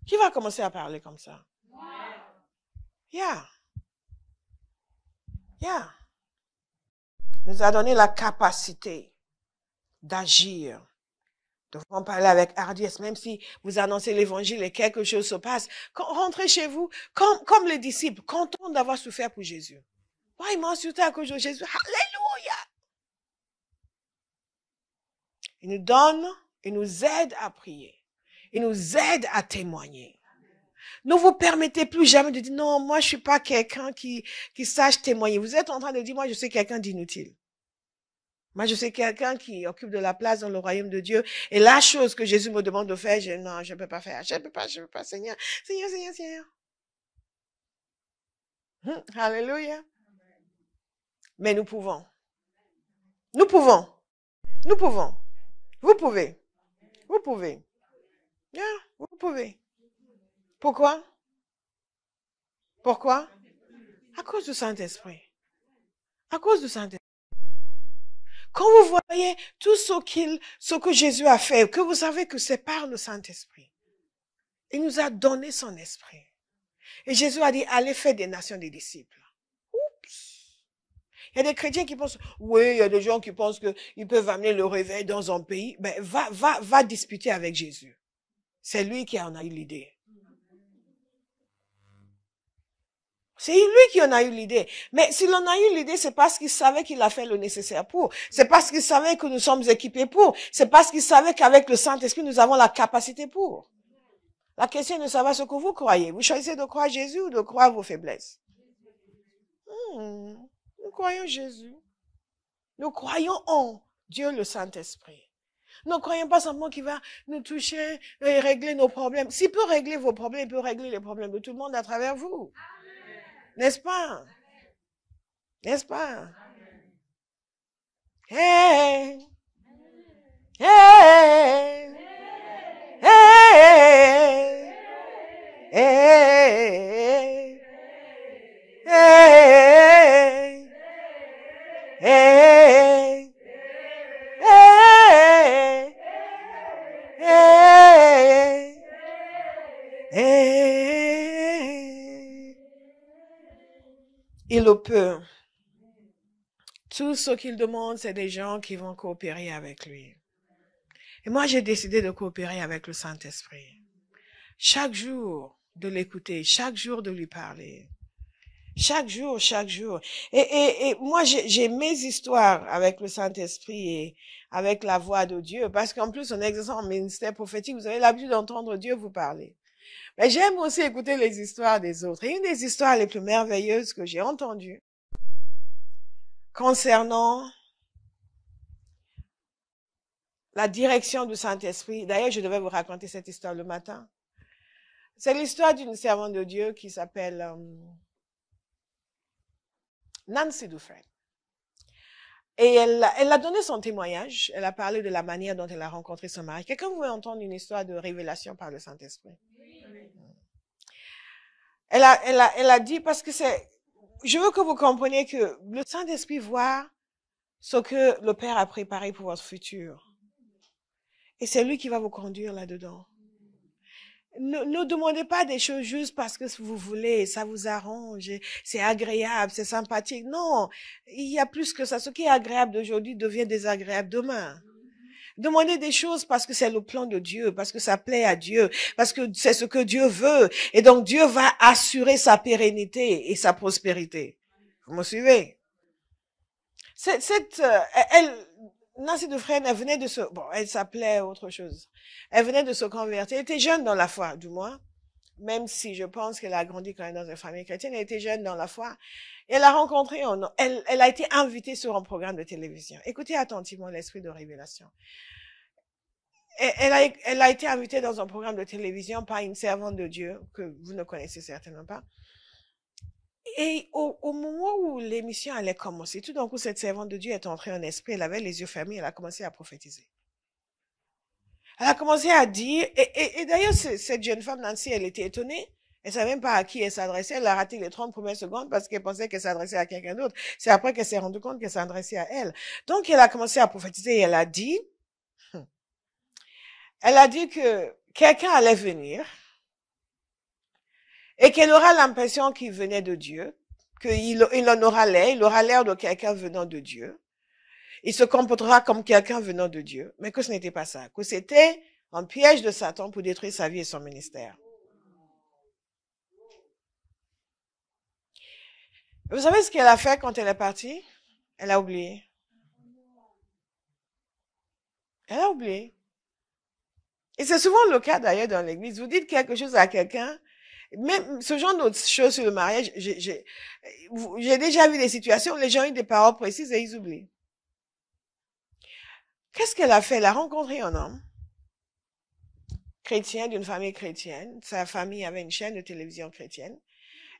Qui va commencer à parler comme ça? Yeah. Il nous a donné la capacité d'agir. Nous devons parler avec hardiesse, même si vous annoncez l'évangile et quelque chose se passe. Rentrez chez vous, comme les disciples, contents d'avoir souffert pour Jésus. Moi, ils m'ont insulté à cause de Jésus. Alléluia! Il nous donne, il nous aide à prier. Il nous aide à témoigner. Ne vous permettez plus jamais de dire, non, moi, je suis pas quelqu'un qui sache témoigner. Vous êtes en train de dire, moi, je suis quelqu'un d'inutile. Moi, je suis quelqu'un qui occupe de la place dans le royaume de Dieu. Et la chose que Jésus me demande de faire, non, je ne peux pas faire. Je ne peux pas, Seigneur. Seigneur. Alléluia. Mais nous pouvons. Vous pouvez. Yeah, vous pouvez. Pourquoi? À cause du Saint-Esprit. Quand vous voyez tout ce que Jésus a fait, que vous savez que c'est par le Saint-Esprit. Il nous a donné son esprit. Et Jésus a dit, allez faire des nations des disciples. Oups. Il y a des chrétiens qui pensent, oui, il y a des gens qui pensent qu'ils peuvent amener le réveil dans un pays. Ben, va disputer avec Jésus. C'est lui qui en a eu l'idée. C'est lui qui en a eu l'idée. Mais s'il en a eu l'idée, c'est parce qu'il savait qu'il a fait le nécessaire pour. C'est parce qu'il savait que nous sommes équipés pour. C'est parce qu'il savait qu'avec le Saint-Esprit, nous avons la capacité pour. La question est de savoir ce que vous croyez. Vous choisissez de croire Jésus ou de croire vos faiblesses? Nous croyons Jésus. Nous croyons en Dieu le Saint-Esprit. Nous ne croyons pas simplement qu'il va nous toucher et régler nos problèmes. S'il peut régler vos problèmes, il peut régler les problèmes de tout le monde à travers vous. N'est-ce pas? N'est-ce pas? Hey! Hey! Hey! Hey! Hey! Hey! Hey! Hey! Hey! Il le peut. Tout ce qu'il demande, c'est des gens qui vont coopérer avec lui. Et moi, j'ai décidé de coopérer avec le Saint-Esprit. Chaque jour, de l'écouter, chaque jour de lui parler. Chaque jour, chaque jour. Et moi, j'ai mes histoires avec le Saint-Esprit et avec la voix de Dieu, parce qu'en plus, en exerçant un ministère prophétique, vous avez l'habitude d'entendre Dieu vous parler. Mais j'aime aussi écouter les histoires des autres. Et une des histoires les plus merveilleuses que j'ai entendues concernant la direction du Saint-Esprit, d'ailleurs, je devais vous raconter cette histoire le matin. C'est l'histoire d'une servante de Dieu qui s'appelle Nancy Dufresne. Et elle a donné son témoignage. Elle a parlé de la manière dont elle a rencontré son mari. Quelqu'un voulait entendre une histoire de révélation par le Saint-Esprit? Elle a dit, parce que je veux que vous compreniez que le Saint-Esprit voit ce que le Père a préparé pour votre futur. Et c'est lui qui va vous conduire là-dedans. Ne demandez pas des choses juste parce que vous voulez, ça vous arrange, c'est agréable, c'est sympathique. Non, il y a plus que ça. Ce qui est agréable d'aujourd'hui devient désagréable demain. Demandez des choses parce que c'est le plan de Dieu, parce que ça plaît à Dieu, parce que c'est ce que Dieu veut. Et donc Dieu va assurer sa pérennité et sa prospérité. Vous me suivez? Nancy Dufresne, elle venait de elle s'appelait autre chose. Elle venait de se convertir. Elle était jeune dans la foi, du moins. Même si je pense qu'elle a grandi quand même dans une famille chrétienne, elle était jeune dans la foi. Et elle a rencontré, elle a été invitée sur un programme de télévision. Écoutez attentivement l'esprit de révélation. Elle a été invitée dans un programme de télévision par une servante de Dieu que vous ne connaissez certainement pas. Et au moment où l'émission allait commencer, tout d'un coup, cette servante de Dieu est entrée en esprit, elle avait les yeux fermés, elle a commencé à prophétiser. Elle a commencé à dire, et d'ailleurs, cette jeune femme, Nancy, elle était étonnée. Elle savait même pas à qui elle s'adressait. Elle a raté les 30 premières secondes parce qu'elle pensait qu'elle s'adressait à quelqu'un d'autre. C'est après qu'elle s'est rendue compte qu'elle s'adressait à elle. Donc, elle a commencé à prophétiser et elle a dit que quelqu'un allait venir et qu'elle aura l'impression qu'il venait de Dieu, qu'il en aura l'air, il aura l'air de quelqu'un venant de Dieu. Il se comportera comme quelqu'un venant de Dieu, mais que ce n'était pas ça, que c'était un piège de Satan pour détruire sa vie et son ministère. Vous savez ce qu'elle a fait quand elle est partie? Elle a oublié. Elle a oublié. Et c'est souvent le cas d'ailleurs dans l'église. Vous dites quelque chose à quelqu'un, même ce genre de choses sur le mariage, j'ai déjà vu des situations où les gens ont eu des paroles précises et ils oublient. Qu'est-ce qu'elle a fait? Elle a rencontré un homme chrétien d'une famille chrétienne. Sa famille avait une chaîne de télévision chrétienne.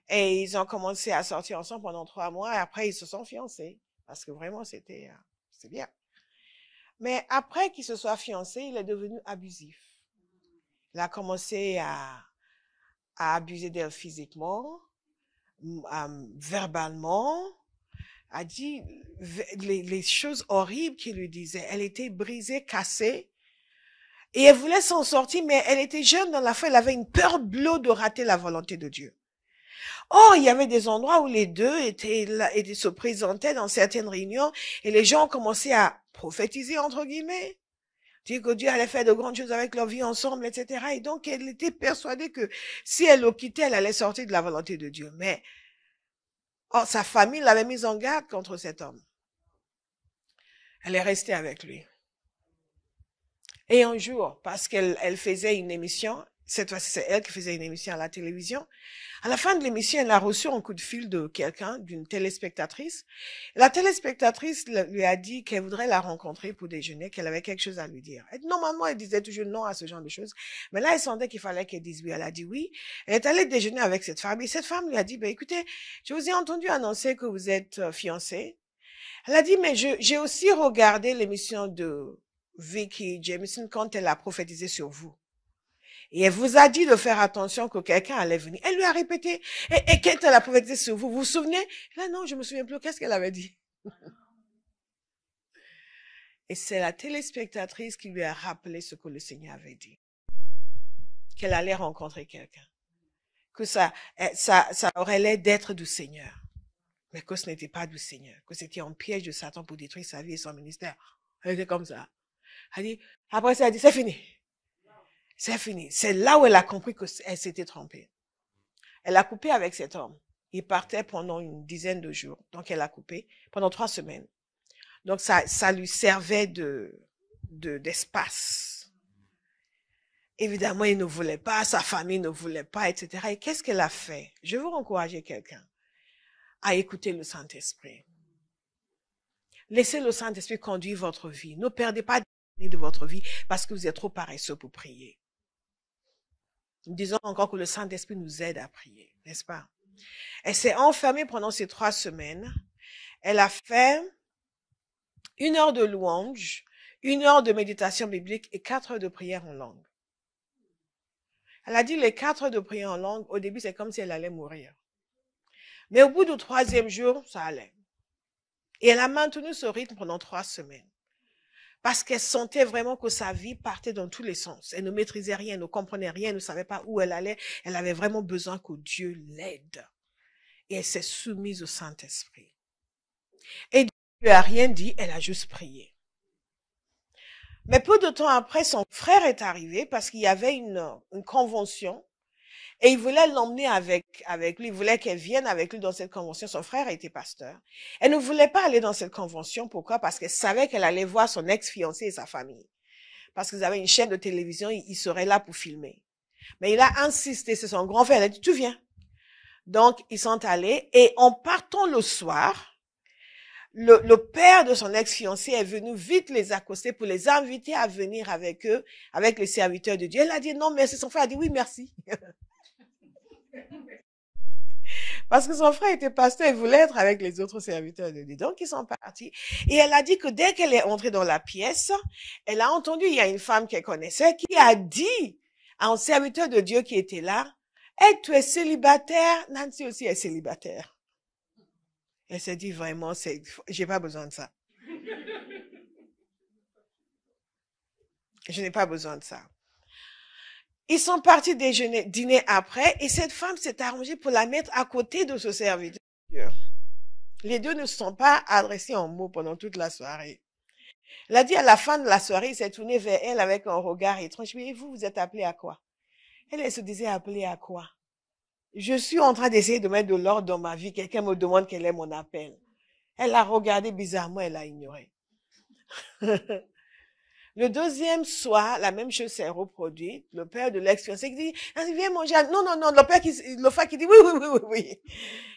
Et ils ont commencé à sortir ensemble pendant 3 mois. Et après, ils se sont fiancés. Parce que vraiment, c'était bien. Mais après qu'il se soit fiancé, il est devenu abusif. Il a commencé à abuser d'elle physiquement, verbalement, a dit les choses horribles qu'il lui disait. Elle était brisée, cassée. Et elle voulait s'en sortir, mais elle était jeune dans la foi. Elle avait une peur bleue de rater la volonté de Dieu. Or, il y avait des endroits où les deux étaient là, et se présentaient dans certaines réunions et les gens commençaient à prophétiser, entre guillemets. Dire que Dieu allait faire de grandes choses avec leur vie ensemble, etc. Et donc, elle était persuadée que si elle le quittait, elle allait sortir de la volonté de Dieu. Mais, or, sa famille l'avait mise en garde contre cet homme. Elle est restée avec lui. Et un jour, parce qu'elle faisait une émission, cette fois-ci c'est elle qui faisait une émission à la télévision, à la fin de l'émission, elle a reçu un coup de fil de quelqu'un, d'une téléspectatrice. La téléspectatrice lui a dit qu'elle voudrait la rencontrer pour déjeuner, qu'elle avait quelque chose à lui dire. Normalement, elle disait toujours non à ce genre de choses. Mais là, elle sentait qu'il fallait qu'elle dise oui. Elle a dit oui. Elle est allée déjeuner avec cette femme. Et cette femme lui a dit, ben, écoutez, je vous ai entendu annoncer que vous êtes fiancée. Elle a dit, mais j'ai aussi regardé l'émission de Vicky Jameson quand elle a prophétisé sur vous. Et elle vous a dit de faire attention que quelqu'un allait venir. Elle lui a répété. Et quand elle a prophétisé sur vous, vous vous souvenez? Là, non, je me souviens plus. Qu'est-ce qu'elle avait dit? Et c'est la téléspectatrice qui lui a rappelé ce que le Seigneur avait dit. Qu'elle allait rencontrer quelqu'un. Que ça aurait l'air d'être du Seigneur. Mais que ce n'était pas du Seigneur. Que c'était un piège de Satan pour détruire sa vie et son ministère. Elle était comme ça. Elle dit, après ça, elle dit, c'est fini. C'est fini. C'est là où elle a compris qu'elle s'était trompée. Elle a coupé avec cet homme. Il partait pendant une dizaine de jours. Donc, elle a coupé pendant 3 semaines. Donc, ça lui servait d'espace. Évidemment, il ne voulait pas, sa famille ne voulait pas, etc. Et qu'est-ce qu'elle a fait? Je veux encourager quelqu'un à écouter le Saint-Esprit. Laissez le Saint-Esprit conduire votre vie. Ne perdez pas de votre vie parce que vous êtes trop paresseux pour prier. Nous disons encore que le Saint-Esprit nous aide à prier, n'est-ce pas? Elle s'est enfermée pendant ces 3 semaines. Elle a fait 1 heure de louange, 1 heure de méditation biblique et 4 heures de prière en langue. Elle a dit les 4 heures de prière en langue, au début, c'est comme si elle allait mourir. Mais au bout du 3e jour, ça allait. Et elle a maintenu ce rythme pendant 3 semaines. Parce qu'elle sentait vraiment que sa vie partait dans tous les sens. Elle ne maîtrisait rien, elle ne comprenait rien, elle ne savait pas où elle allait. Elle avait vraiment besoin que Dieu l'aide. Et elle s'est soumise au Saint-Esprit. Et Dieu ne lui a rien dit, elle a juste prié. Mais peu de temps après, son frère est arrivé parce qu'il y avait une convention et il voulait l'emmener avec lui. Il voulait qu'elle vienne avec lui dans cette convention. Son frère était pasteur. Elle ne voulait pas aller dans cette convention. Pourquoi? Parce qu'elle savait qu'elle allait voir son ex-fiancé et sa famille. Parce qu'ils avaient une chaîne de télévision, il serait là pour filmer. Mais il a insisté, c'est son grand frère. Elle a dit, tu viens. Donc, ils sont allés et en partant le soir, le père de son ex-fiancé est venu vite les accoster pour les inviter à venir avec eux, avec les serviteurs de Dieu. Elle a dit non, merci. Son frère a dit oui, merci. Parce que son frère était pasteur, il voulait être avec les autres serviteurs de Dieu. Donc, ils sont partis. Et elle a dit que dès qu'elle est entrée dans la pièce, elle a entendu, il y a une femme qu'elle connaissait qui a dit à un serviteur de Dieu qui était là, hey, tu es célibataire, Nancy aussi est célibataire. Elle s'est dit vraiment, j'ai pas besoin de ça. Je n'ai pas besoin de ça. Ils sont partis dîner après et cette femme s'est arrangée pour la mettre à côté de ce serviteur. Les deux ne se sont pas adressés en mots pendant toute la soirée. Elle a dit à la fin de la soirée, il s'est tourné vers elle avec un regard étrange. Mais vous êtes appelée à quoi? Elle se disait appelée à quoi? Je suis en train d'essayer de mettre de l'ordre dans ma vie. Quelqu'un me demande quel est mon appel. Elle a regardé bizarrement, elle a ignoré. Le 2e soir, la même chose s'est reproduite. Le père de l'ex-fiancé qui dit, viens manger. Non, le frère qui dit, oui.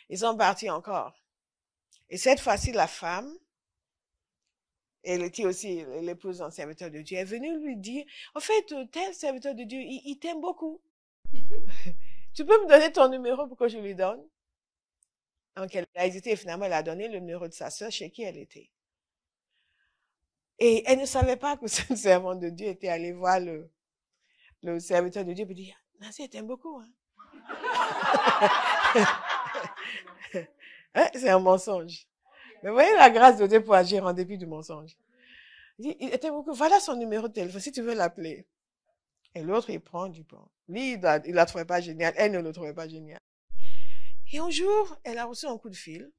Ils sont partis encore. Et cette fois-ci, la femme, elle était aussi l'épouse d'un serviteur de Dieu, est venue lui dire, en fait, tel serviteur de Dieu, il t'aime beaucoup. Tu peux me donner ton numéro pour que je lui donne? Donc, elle a hésité et finalement, elle a donné le numéro de sa sœur chez qui elle était. Et elle ne savait pas que cette servante de Dieu était allée voir le serviteur de Dieu et dire, Nancy, elle t'aime beaucoup, hein? Hein? C'est un mensonge. Mais voyez la grâce de Dieu pour agir en dépit du mensonge. Il dit, il t'aime beaucoup, voilà son numéro de téléphone, si tu veux l'appeler. Et l'autre, il prend du pain. Lui, il la trouvait pas génial, elle ne le trouvait pas génial. Et un jour, elle a reçu un coup de fil.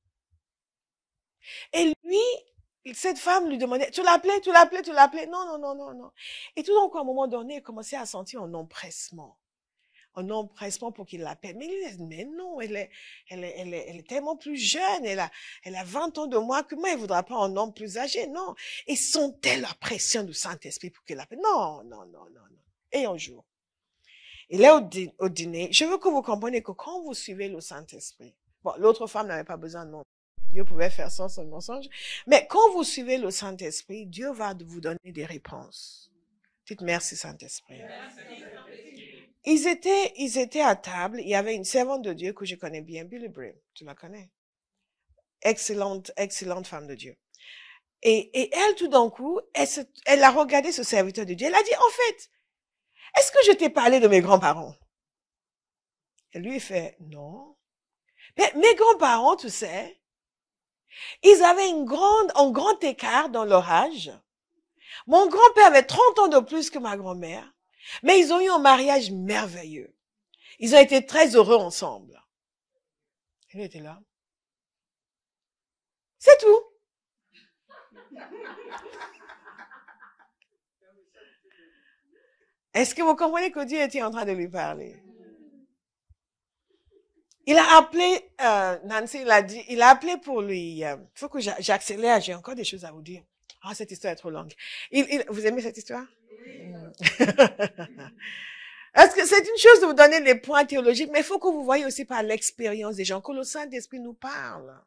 Et lui, cette femme lui demandait, tu l'appelais, tu l'appelais, tu l'appelais. Non, non, non, non, non. Et tout d'un coup, à un moment donné, elle commençait à sentir un empressement. Un empressement pour qu'il l'appelle. Mais il dit, mais non, elle est tellement plus jeune. Elle a 20 ans de moins que moi. Elle voudra pas un homme plus âgé. Non. Et sent-elle la pression du Saint-Esprit pour qu'il l'appelle? Non, non, non, non, non. Et un jour, il est au dîner. Je veux que vous compreniez que quand vous suivez le Saint-Esprit, bon, l'autre femme n'avait pas besoin de nom. Dieu pouvait faire sans son mensonge. Mais quand vous suivez le Saint-Esprit, Dieu va vous donner des réponses. Dites merci Saint-Esprit. Ils étaient à table. Il y avait une servante de Dieu que je connais bien, Billy Brim. Tu la connais? Excellente, excellente femme de Dieu. Et elle, tout d'un coup, elle a regardé ce serviteur de Dieu. Elle a dit, en fait, est-ce que je t'ai parlé de mes grands-parents? Et lui, il fait, non. Mais mes grands-parents, tu sais, ils avaient un grand écart dans leur âge. Mon grand-père avait 30 ans de plus que ma grand-mère, mais ils ont eu un mariage merveilleux. Ils ont été très heureux ensemble. Et lui était là. C'est tout. Est-ce que vous comprenez que Dieu était en train de lui parler? Il a appelé, Nancy l'a dit, il a appelé pour lui. Faut que j'accélère, j'ai encore des choses à vous dire. Ah, cette histoire est trop longue. Vous aimez cette histoire? Est-ce que c'est une chose de vous donner les points théologiques, mais il faut que vous voyez aussi par l'expérience des gens que le Saint-Esprit nous parle.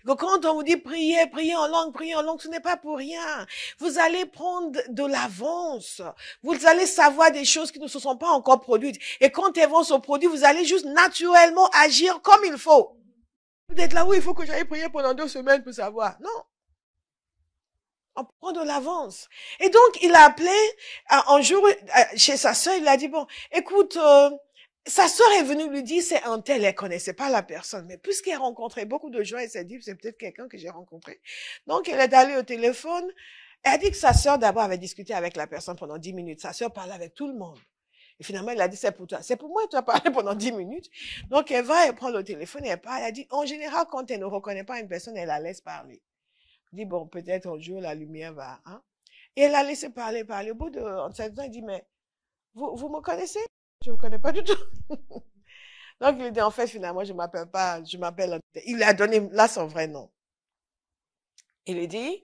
Que quand on vous dit priez, priez en langue, ce n'est pas pour rien. Vous allez prendre de l'avance. Vous allez savoir des choses qui ne se sont pas encore produites. Et quand elles vont se produire, vous allez juste naturellement agir comme il faut. Vous êtes là où il faut que j'aille prier pendant 2 semaines pour savoir. Non. On prend de l'avance. Et donc, il a appelé un jour chez sa sœur, il a dit, bon, écoute, sa sœur est venue lui dire, c'est un tel, elle connaissait pas la personne. Mais puisqu'elle rencontrait beaucoup de gens, elle s'est dit, c'est peut-être quelqu'un que j'ai rencontré. Donc, elle est allée au téléphone. Elle a dit que sa sœur d'abord avait discuté avec la personne pendant 10 minutes. Sa sœur parlait avec tout le monde. Et finalement, elle a dit, c'est pour toi. C'est pour moi, tu as parlé pendant 10 minutes. Donc, elle prend le téléphone et elle parle. Elle a dit, en général, quand elle ne reconnaît pas une personne, elle la laisse parler. Elle dit, bon, peut-être un jour, la lumière va, hein. Et elle a laissé parler. Au bout de, en certain temps, elle dit, mais, vous me connaissez? Je vous connais pas du tout. Donc, il dit, en fait, finalement, je m'appelle, il a donné là son vrai nom. Il lui dit,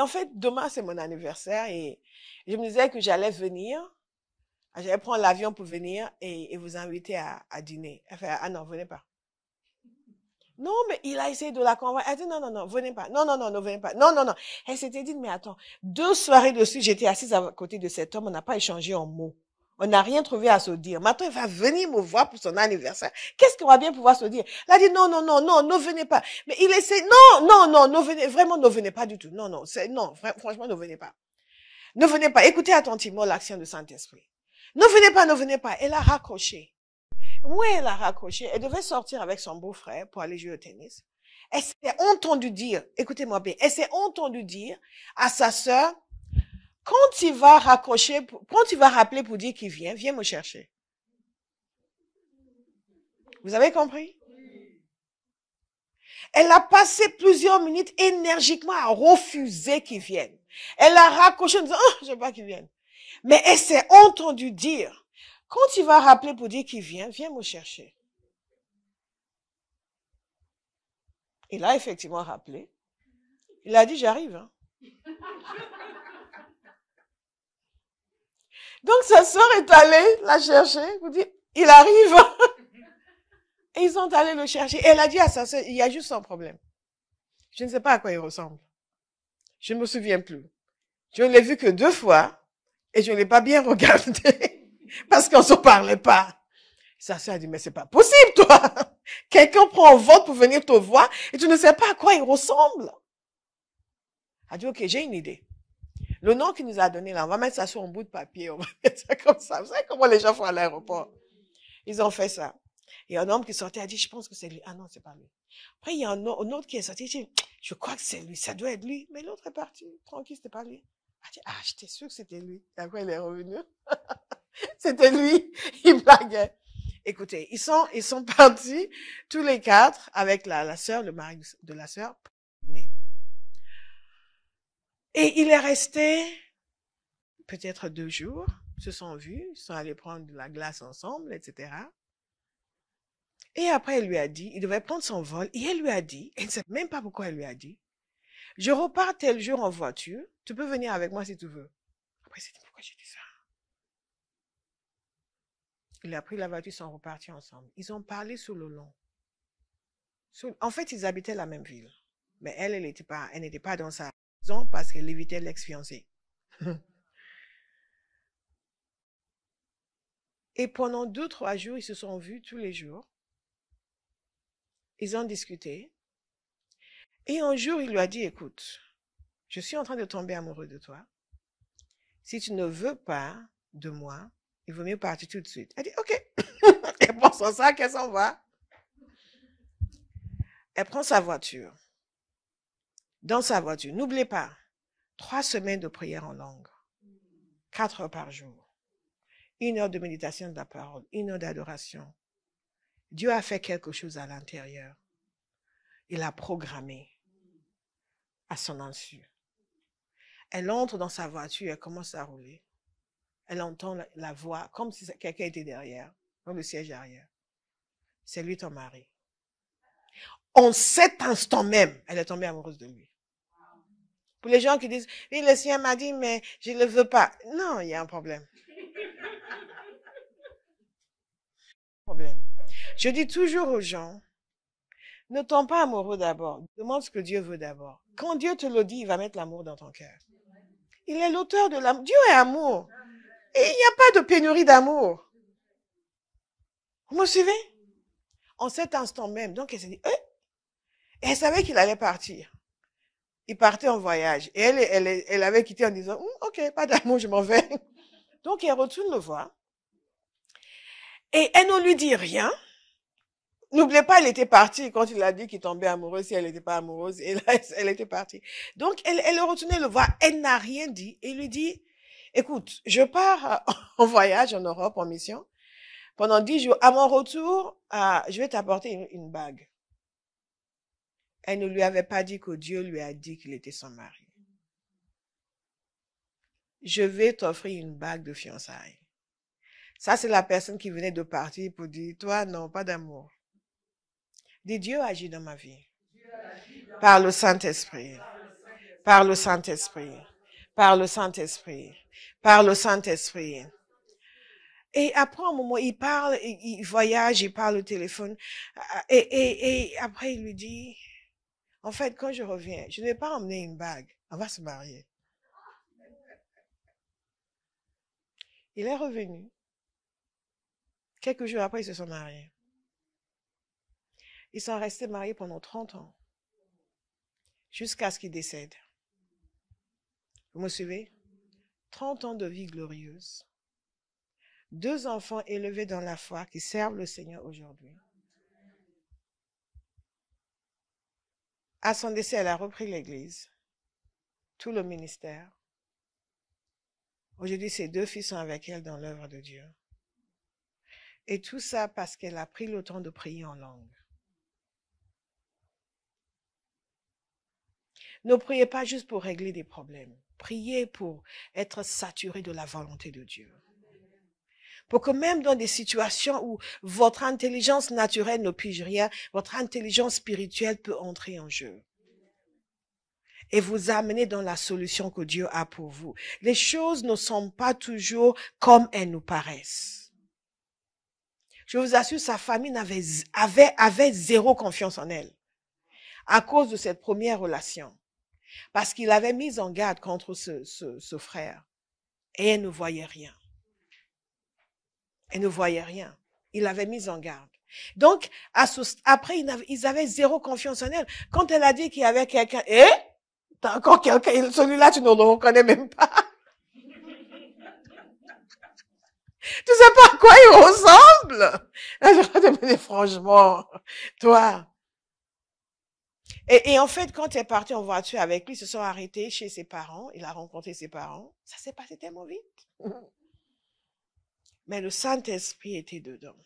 en fait, demain, c'est mon anniversaire et je me disais que j'allais venir, j'allais prendre l'avion pour venir et vous inviter à dîner. Elle fait, ah non, venez pas. Non, mais il a essayé de la convaincre. Elle dit, non, non, non, venez pas. Non, non, non, ne venez pas. Non, non, non. Elle s'était dit, mais attends, 2 soirées de suite, j'étais assise à côté de cet homme, on n'a pas échangé un mot. On n'a rien trouvé à se dire. Maintenant, il va venir me voir pour son anniversaire. Qu'est-ce qu'on va bien pouvoir se dire? Elle a dit, non, non, non, non, ne venez pas. Mais il essaie, non, non, non, ne venez, vraiment, ne venez pas du tout. Non, non, non, franchement, ne venez pas. Ne venez pas. Écoutez attentivement l'action du Saint-Esprit. Ne venez pas, ne venez pas. Elle a raccroché. Oui, elle a raccroché. Elle devait sortir avec son beau-frère pour aller jouer au tennis. Elle s'est entendue dire, écoutez-moi bien, elle s'est entendue dire à sa sœur, quand il va rappeler pour dire qu'il vient, viens me chercher. Vous avez compris? Elle a passé plusieurs minutes énergiquement à refuser qu'il vienne. Elle a raccroché en disant, oh, je veux pas qu'il vienne. Mais elle s'est entendue dire, quand il va rappeler pour dire qu'il vient, viens me chercher. Il a effectivement rappelé. Il a dit, j'arrive. Hein. Donc, sa sœur est allée la chercher. Vous dites, il arrive. Et ils sont allés le chercher. Et elle a dit à sa sœur, il y a juste un problème. Je ne sais pas à quoi il ressemble. Je ne me souviens plus. Je ne l'ai vu que 2 fois. Et je ne l'ai pas bien regardé. Parce qu'on ne se parlait pas. Sa sœur a dit, mais c'est pas possible, toi. Quelqu'un prend un vote pour venir te voir et tu ne sais pas à quoi il ressemble. Elle a dit, ok, j'ai une idée. Le nom qu'il nous a donné là, on va mettre ça sur un bout de papier, on va mettre ça comme ça. Vous savez comment les gens font à l'aéroport? Ils ont fait ça. Et un homme qui sortait a dit, je pense que c'est lui. Ah non, c'est pas lui. Après, il y a un autre qui est sorti, il dit, je crois que c'est lui, ça doit être lui. Mais l'autre est parti, tranquille, c'était pas lui. Elle a dit, ah, j'étais sûre que c'était lui. Et après, il est revenu. C'était lui, il blaguait. Écoutez, ils sont partis tous les quatre avec la sœur, le mari de la sœur. Et il est resté peut-être 2 jours. Ils se sont vus, ils sont allés prendre de la glace ensemble, etc. Et après, elle lui a dit, il devait prendre son vol, et elle lui a dit, elle ne sait même pas pourquoi elle lui a dit, je repars tel jour en voiture, tu peux venir avec moi si tu veux. Après, il s'est dit, pourquoi j'ai dit ça? Il a pris la voiture, ils sont repartis ensemble. Ils ont parlé sur le long. En fait, ils habitaient la même ville. Mais elle n'était pas dans sa maison parce qu'elle évitait l'ex-fiancé. Et pendant 2-3 jours, ils se sont vus tous les jours. Ils ont discuté. Et un jour, il lui a dit, écoute, je suis en train de tomber amoureux de toi. Si tu ne veux pas de moi, il vaut mieux partir tout de suite. Elle dit, ok. Elle prend son sac, elle s'en va. Elle prend sa voiture. Dans sa voiture, n'oubliez pas, 3 semaines de prière en langue. 4 heures par jour. 1 heure de méditation de la parole. 1 heure d'adoration. Dieu a fait quelque chose à l'intérieur. Il a programmé à son insu. Elle entre dans sa voiture, elle commence à rouler. Elle entend la voix, comme si quelqu'un était derrière, dans le siège arrière. C'est lui ton mari. En cet instant même, elle est tombée amoureuse de lui. Pour les gens qui disent, oui, le Seigneur m'a dit, mais je ne le veux pas. Non, il y a un problème. Je dis toujours aux gens, ne tombe pas amoureux d'abord. Demande ce que Dieu veut d'abord. Quand Dieu te le dit, il va mettre l'amour dans ton cœur. Il est l'auteur de l'amour. Dieu est amour. Et il n'y a pas de pénurie d'amour. Vous me suivez? En cet instant même. Donc, elle s'est dit, et elle savait qu'il allait partir. Il partait en voyage. Et elle avait quitté en disant, ok, pas d'amour, je m'en vais. Donc, elle retourne le voir. Et elle ne lui dit rien. N'oubliez pas, elle était partie quand il a dit qu'il tombait amoureux, si elle n'était pas amoureuse. Et là, elle était partie. Donc, elle est retournée le voir. Elle n'a rien dit. Et lui dit, écoute, je pars en voyage en Europe, en mission, pendant 10 jours. À mon retour, je vais t'apporter une bague. Elle ne lui avait pas dit que Dieu lui a dit qu'il était son mari. Je vais t'offrir une bague de fiançailles. Ça, c'est la personne qui venait de partir pour dire, toi, non, pas d'amour. Dis, Dieu agit dans ma vie. Par le Saint-Esprit. Par le Saint-Esprit. Par le Saint-Esprit. Par le Saint-Esprit. Et après un moment, il parle, il voyage, il parle au téléphone. Et après, il lui dit, en fait, quand je reviens, je ne vais pas emmener une bague. On va se marier. Il est revenu. Quelques jours après, ils se sont mariés. Ils sont restés mariés pendant 30 ans. Jusqu'à ce qu'ils décèdent. Vous me suivez? 30 ans de vie glorieuse. 2 enfants élevés dans la foi qui servent le Seigneur aujourd'hui. À son décès, elle a repris l'église. Tout le ministère. Aujourd'hui, ses 2 fils sont avec elle dans l'œuvre de Dieu. Et tout ça parce qu'elle a pris le temps de prier en langue. Ne priez pas juste pour régler des problèmes. Priez pour être saturé de la volonté de Dieu. Pour que même dans des situations où votre intelligence naturelle ne pige rien, votre intelligence spirituelle peut entrer en jeu. Et vous amener dans la solution que Dieu a pour vous. Les choses ne sont pas toujours comme elles nous paraissent. Je vous assure, sa famille avait zéro confiance en elle. À cause de cette première relation. Parce qu'il avait mis en garde contre ce frère. Et elle ne voyait rien. Elle ne voyait rien. Il avait mis en garde. Donc, après, ils avaient zéro confiance en elle. Quand elle a dit qu'il y avait quelqu'un, t'as encore quelqu'un, celui-là, tu ne le reconnais même pas. Tu sais pas à quoi il ressemble. Je vais te dire, franchement, toi. Et en fait, quand elle est partie en voiture avec lui, ils se sont arrêtés chez ses parents. Il a rencontré ses parents. Ça s'est passé tellement vite. Mais le Saint-Esprit était dedans.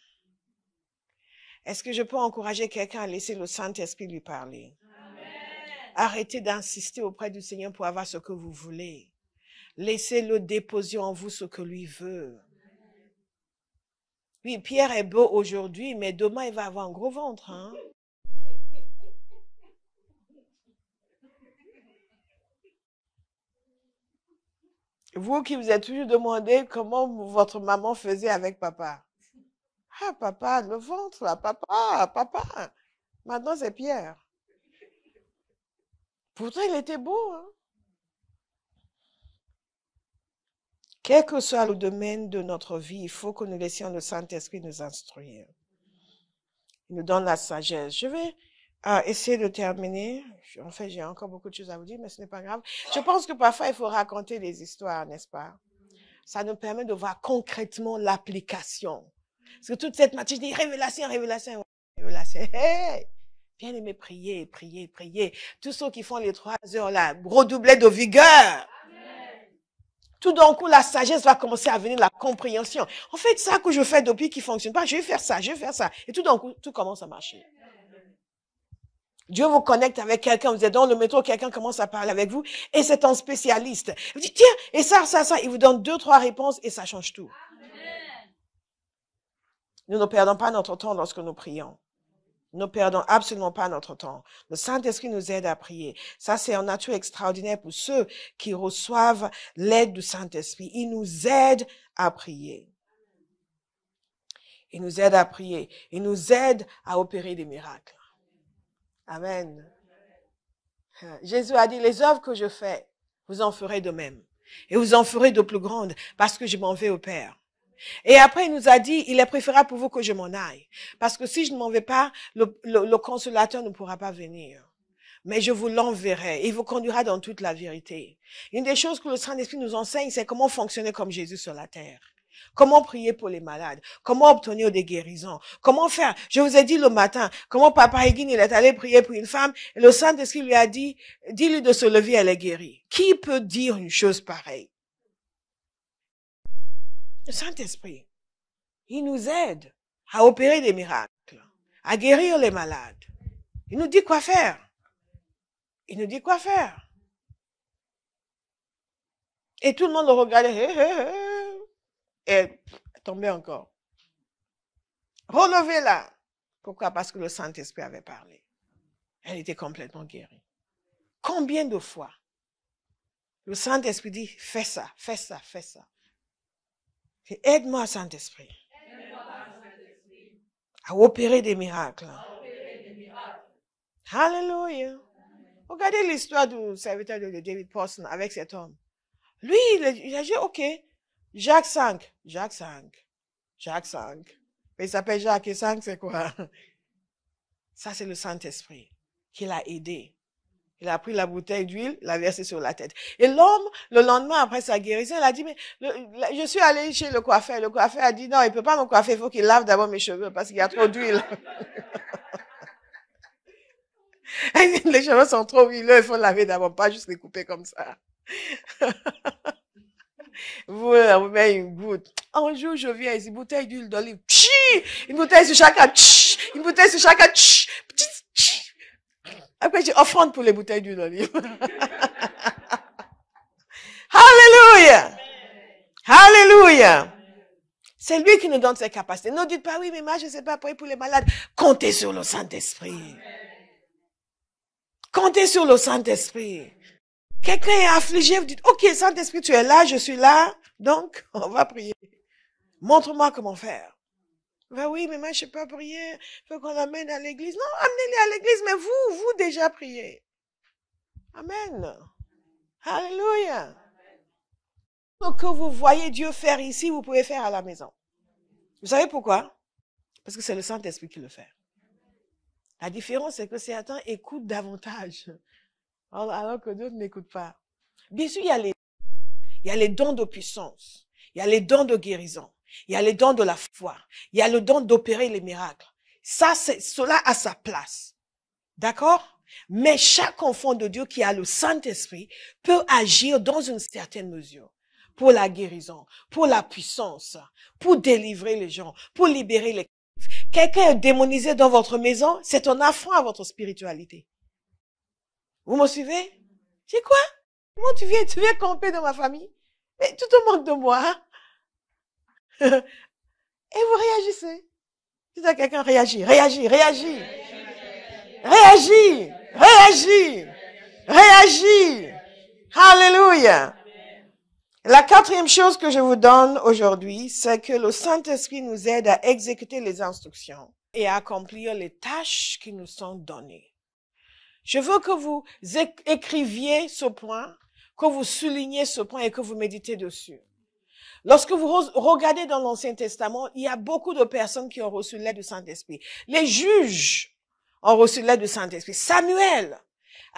Est-ce que je peux encourager quelqu'un à laisser le Saint-Esprit lui parler? Arrêtez d'insister auprès du Seigneur pour avoir ce que vous voulez. Laissez-le déposer en vous ce que lui veut. Oui, Pierre est beau aujourd'hui, mais demain, il va avoir un gros ventre, hein? Vous qui vous êtes toujours demandé comment votre maman faisait avec papa. Ah, papa, le ventre, là, papa. Maintenant, c'est Pierre. Pourtant, il était beau, hein? Quel que soit le domaine de notre vie, il faut que nous laissions le Saint-Esprit nous instruire. Il nous donne la sagesse. Je vais essayer de terminer. En fait, j'ai encore beaucoup de choses à vous dire, mais ce n'est pas grave. Je pense que parfois, il faut raconter des histoires, n'est-ce pas? Ça nous permet de voir concrètement l'application. Parce que toute cette matière, je dis révélation. Hey! Bien aimé, prier. Tous ceux qui font les 3 heures là, redoublez de vigueur. Tout d'un coup, la sagesse va commencer à venir, la compréhension. En fait, ça que je fais depuis qui fonctionne pas, je vais faire ça. Et tout d'un coup, tout commence à marcher. Dieu vous connecte avec quelqu'un, vous êtes dans le métro, quelqu'un commence à parler avec vous, et c'est un spécialiste. Vous dites, tiens, et ça, il vous donne 2, 3 réponses, et ça change tout. Nous ne perdons pas notre temps lorsque nous prions. Nous ne perdons absolument pas notre temps. Le Saint-Esprit nous aide à prier. Ça, c'est un nature extraordinaire pour ceux qui reçoivent l'aide du Saint-Esprit. Il nous aide à prier. Il nous aide à prier. Il nous aide à opérer des miracles. Amen. Jésus a dit, les œuvres que je fais, vous en ferez de même. Et vous en ferez de plus grandes parce que je m'en vais au Père. Et après, il nous a dit, il est préférable pour vous que je m'en aille. Parce que si je ne m'en vais pas, le consolateur ne pourra pas venir. Mais je vous l'enverrai. Il vous conduira dans toute la vérité. Une des choses que le Saint-Esprit nous enseigne, c'est comment fonctionner comme Jésus sur la terre. Comment prier pour les malades? Comment obtenir des guérisons? Comment faire? Je vous ai dit le matin, comment Papa Hagin, il est allé prier pour une femme, et le Saint-Esprit lui a dit, dis-lui de se lever, elle est guérie. Qui peut dire une chose pareille? Le Saint-Esprit, il nous aide à opérer des miracles, à guérir les malades. Il nous dit quoi faire. Il nous dit quoi faire. Et tout le monde le regardait, et tombait encore. Relevez-la. Pourquoi? Parce que le Saint-Esprit avait parlé. Elle était complètement guérie. Combien de fois le Saint-Esprit dit, fais ça. Et aide-moi, Saint-Esprit, à opérer des miracles. Alléluia. Regardez l'histoire du serviteur de David Pawson avec cet homme. Lui, il a dit, ok, Jacques 5. Mais il s'appelle Jacques et 5, c'est quoi? Ça, c'est le Saint-Esprit qui l'a aidé. Il a pris la bouteille d'huile, l'a versée sur la tête. Et l'homme, le lendemain, après sa guérison, il a dit, mais je suis allé chez le coiffeur. Le coiffeur a dit, non, il peut pas me coiffer, il faut qu'il lave d'abord mes cheveux parce qu'il y a trop d'huile. Les cheveux sont trop huileux, il faut laver d'abord, pas juste les couper comme ça. Vous mettez une goutte. Un jour, je viens ici, bouteille d'huile d'olive. Une bouteille sur chacun. Une bouteille sur chacun. Après, j'ai offrande pour les bouteilles d'huile d'olive. Alléluia. Alléluia. C'est lui qui nous donne ses capacités. Ne dites pas, oui, mais moi, je ne sais pas prier pour les malades. Comptez sur le Saint-Esprit. Comptez sur le Saint-Esprit. Quelqu'un est affligé, vous dites, ok, Saint-Esprit, tu es là, je suis là, donc on va prier. Montre-moi comment faire. Ben oui, mais moi je ne sais pas prier, il faut qu'on l'amène à l'église. Non, amenez-les à l'église, mais vous déjà priez. Amen. Alléluia. Ce que vous voyez Dieu faire ici, vous pouvez faire à la maison. Vous savez pourquoi? Parce que c'est le Saint-Esprit qui le fait. La différence, c'est que certains écoutent davantage, alors que d'autres n'écoutent pas. Bien sûr, il y a les dons de puissance, il y a les dons de guérison, il y a les dons de la foi, il y a le don d'opérer les miracles. Ça, cela a sa place. D'accord? Mais chaque enfant de Dieu qui a le Saint-Esprit peut agir dans une certaine mesure pour la guérison, pour la puissance, pour délivrer les gens, pour libérer les captifs. quelqu'un est démonisé dans votre maison, c'est un affront à votre spiritualité. Vous me suivez? C'est quoi? Comment tu viens camper dans ma famille? Mais tu te moques de moi, hein? Et vous réagissez. Dites à quelqu'un, réagis, réagis, réagis. Réagis, réagis, réagis. Alléluia. La quatrième chose que je vous donne aujourd'hui, c'est que le Saint-Esprit nous aide à exécuter les instructions et à accomplir les tâches qui nous sont données. Je veux que vous écriviez ce point, que vous souligniez ce point et que vous méditez dessus. Lorsque vous regardez dans l'Ancien Testament, il y a beaucoup de personnes qui ont reçu l'aide du Saint-Esprit. Les juges ont reçu l'aide du Saint-Esprit. Samuel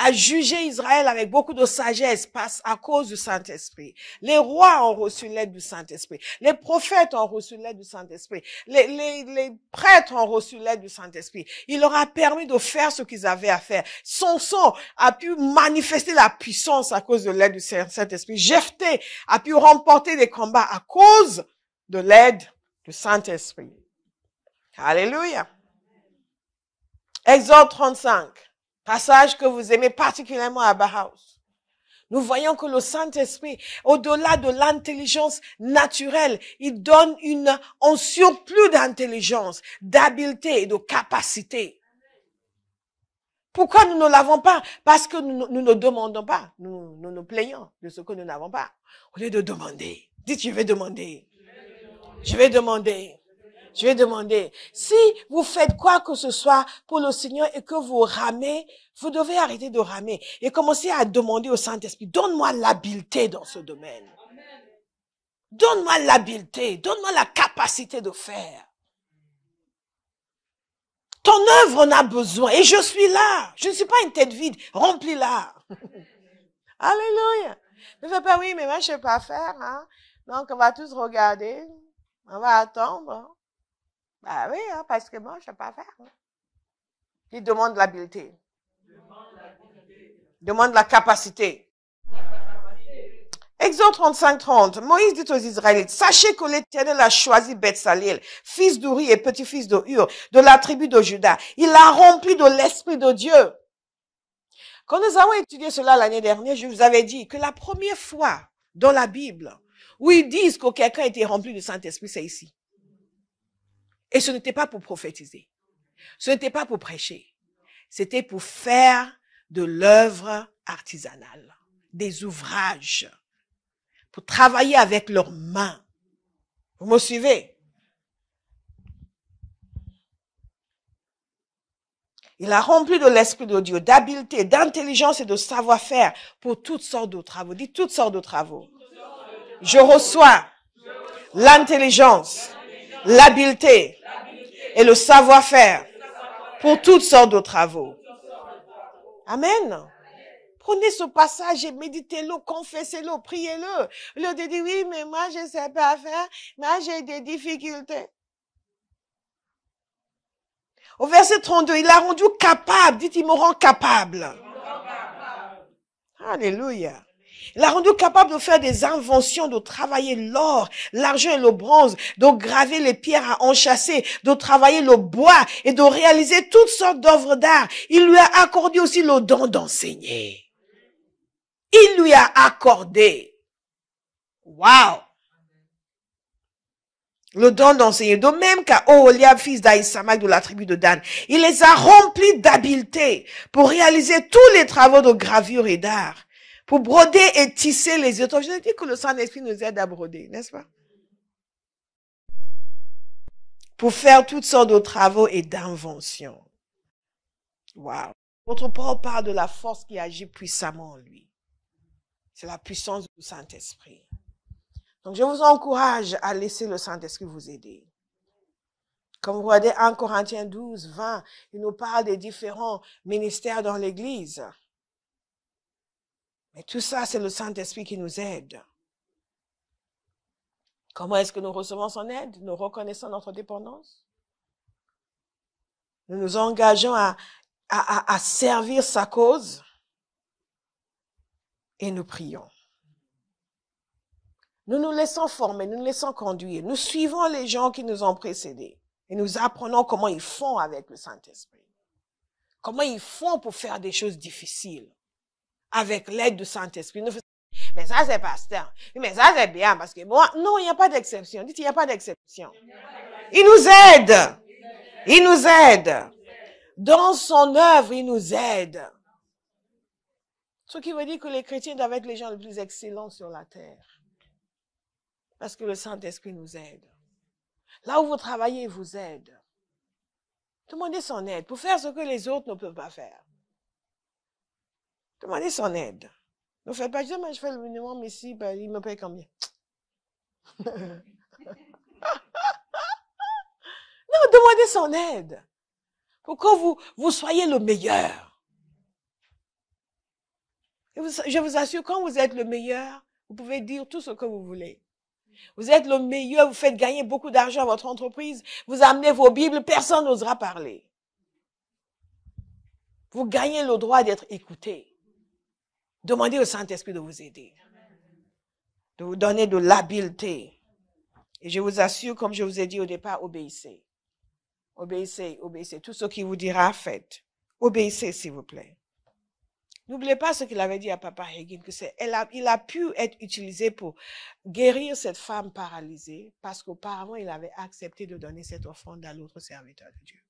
a jugé Israël avec beaucoup de sagesse à cause du Saint-Esprit. Les rois ont reçu l'aide du Saint-Esprit. Les prophètes ont reçu l'aide du Saint-Esprit. Les prêtres ont reçu l'aide du Saint-Esprit. Il leur a permis de faire ce qu'ils avaient à faire. Samson a pu manifester la puissance à cause de l'aide du Saint-Esprit. Jephthé a pu remporter des combats à cause de l'aide du Saint-Esprit. Alléluia. Exode 35. Passage que vous aimez particulièrement à Bauhaus. Nous voyons que le Saint-Esprit, au-delà de l'intelligence naturelle, il donne un surplus d'intelligence, d'habileté et de capacité. Pourquoi nous ne l'avons pas? Parce que nous ne demandons pas. Nous nous plaignons de ce que nous n'avons pas. Au lieu de demander. Dites, je vais demander. Je vais demander. Je vais demander, si vous faites quoi que ce soit pour le Seigneur et que vous ramez, vous devez arrêter de ramer et commencer à demander au Saint-Esprit, donne-moi l'habileté dans ce domaine. Donne-moi l'habileté, donne-moi la capacité de faire. Ton œuvre en a besoin et je suis là. Je ne suis pas une tête vide, remplis-la. Alléluia. Ne fais pas, oui, mais moi je ne sais pas faire. Hein. Donc on va tous regarder, on va attendre. Bah oui, hein, parce que moi, je ne sais pas faire. Hein. Il demande l'habileté. Demande la capacité. Exode 35-30. Moïse dit aux Israélites, sachez que l'Éternel a choisi Betsalel, fils d'Uri et petit-fils de Hur, de la tribu de Juda. Il l'a rempli de l'Esprit de Dieu. Quand nous avons étudié cela l'année dernière, je vous avais dit que la première fois dans la Bible où ils disent que quelqu'un était rempli du Saint-Esprit, c'est ici. Et ce n'était pas pour prophétiser. Ce n'était pas pour prêcher. C'était pour faire de l'œuvre artisanale, des ouvrages, pour travailler avec leurs mains. Vous me suivez? Il a rempli de l'Esprit de Dieu, d'habileté, d'intelligence et de savoir-faire pour toutes sortes de travaux. Dites toutes sortes de travaux. Je reçois l'intelligence, l'habileté et le savoir-faire pour toutes sortes de travaux. Amen. Prenez ce passage et méditez-le, confessez-le, priez-le. Au lieu de dire, oui, mais moi, je ne sais pas faire, moi, j'ai des difficultés. Au verset 32, il l'a rendu capable. Dites, il me rend capable. Alléluia. Il l'a rendu capable de faire des inventions, de travailler l'or, l'argent et le bronze, de graver les pierres à enchâsser, de travailler le bois et de réaliser toutes sortes d'œuvres d'art. Il lui a accordé aussi le don d'enseigner. Il lui a accordé. Wow! Le don d'enseigner. De même qu'à Oholiab, fils d'Aïsamak de la tribu de Dan. Il les a remplis d'habileté pour réaliser tous les travaux de gravure et d'art. Pour broder et tisser les étoffes. Je dis que le Saint-Esprit nous aide à broder, n'est-ce pas? Pour faire toutes sortes de travaux et d'inventions. Wow. Votre Paul parle de la force qui agit puissamment en lui. C'est la puissance du Saint-Esprit. Donc, je vous encourage à laisser le Saint-Esprit vous aider. Comme vous regardez 1 Corinthiens 12, 20, il nous parle des différents ministères dans l'Église. Mais tout ça, c'est le Saint-Esprit qui nous aide. Comment est-ce que nous recevons son aide? Nous reconnaissons notre dépendance. Nous nous engageons à servir sa cause. Et nous prions. Nous nous laissons former, nous nous laissons conduire. Nous suivons les gens qui nous ont précédés. Et nous apprenons comment ils font avec le Saint-Esprit. Comment ils font pour faire des choses difficiles avec l'aide du Saint-Esprit. Mais ça, c'est pasteur. Mais ça, c'est bien parce que bon, non, il n'y a pas d'exception. Dites, il n'y a pas d'exception. Il nous aide. Il nous aide. Dans son œuvre, il nous aide. Ce qui veut dire que les chrétiens doivent être les gens les plus excellents sur la terre. Parce que le Saint-Esprit nous aide. Là où vous travaillez, il vous aide. Demandez son aide pour faire ce que les autres ne peuvent pas faire. Demandez son aide. Ne faites pas dire, mais je fais le minimum ici, ben, il me paye combien? Non, demandez son aide. Pour que vous soyez le meilleur. Et je vous assure, quand vous êtes le meilleur, vous pouvez dire tout ce que vous voulez. Vous êtes le meilleur, vous faites gagner beaucoup d'argent à votre entreprise, vous amenez vos Bibles, personne n'osera parler. Vous gagnez le droit d'être écouté. Demandez au Saint-Esprit de vous aider, de vous donner de l'habileté. Et je vous assure, comme je vous ai dit au départ, obéissez. Obéissez, obéissez. Tout ce qu'il vous dira, faites. Obéissez, s'il vous plaît. N'oubliez pas ce qu'il avait dit à Papa Hagin, que il a pu être utilisé pour guérir cette femme paralysée, parce qu'auparavant, il avait accepté de donner cette offrande à l'autre serviteur de Dieu.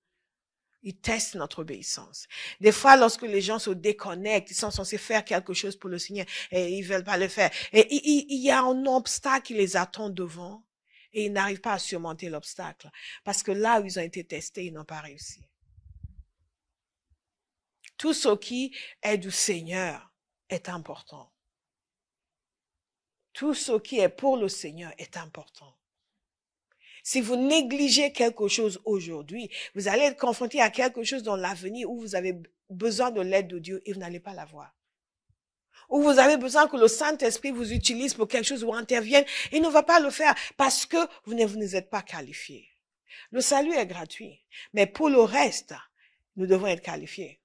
Il teste notre obéissance. Des fois, lorsque les gens se déconnectent, ils sont censés faire quelque chose pour le Seigneur, et ils veulent pas le faire. Et il y a un obstacle qui les attend devant, et ils n'arrivent pas à surmonter l'obstacle. Parce que là où ils ont été testés, ils n'ont pas réussi. Tout ce qui est du Seigneur est important. Tout ce qui est pour le Seigneur est important. Si vous négligez quelque chose aujourd'hui, vous allez être confronté à quelque chose dans l'avenir où vous avez besoin de l'aide de Dieu et vous n'allez pas l'avoir. Où vous avez besoin que le Saint-Esprit vous utilise pour quelque chose ou intervienne, il ne va pas le faire parce que vous ne êtes pas qualifié. Le salut est gratuit, mais pour le reste, nous devons être qualifiés.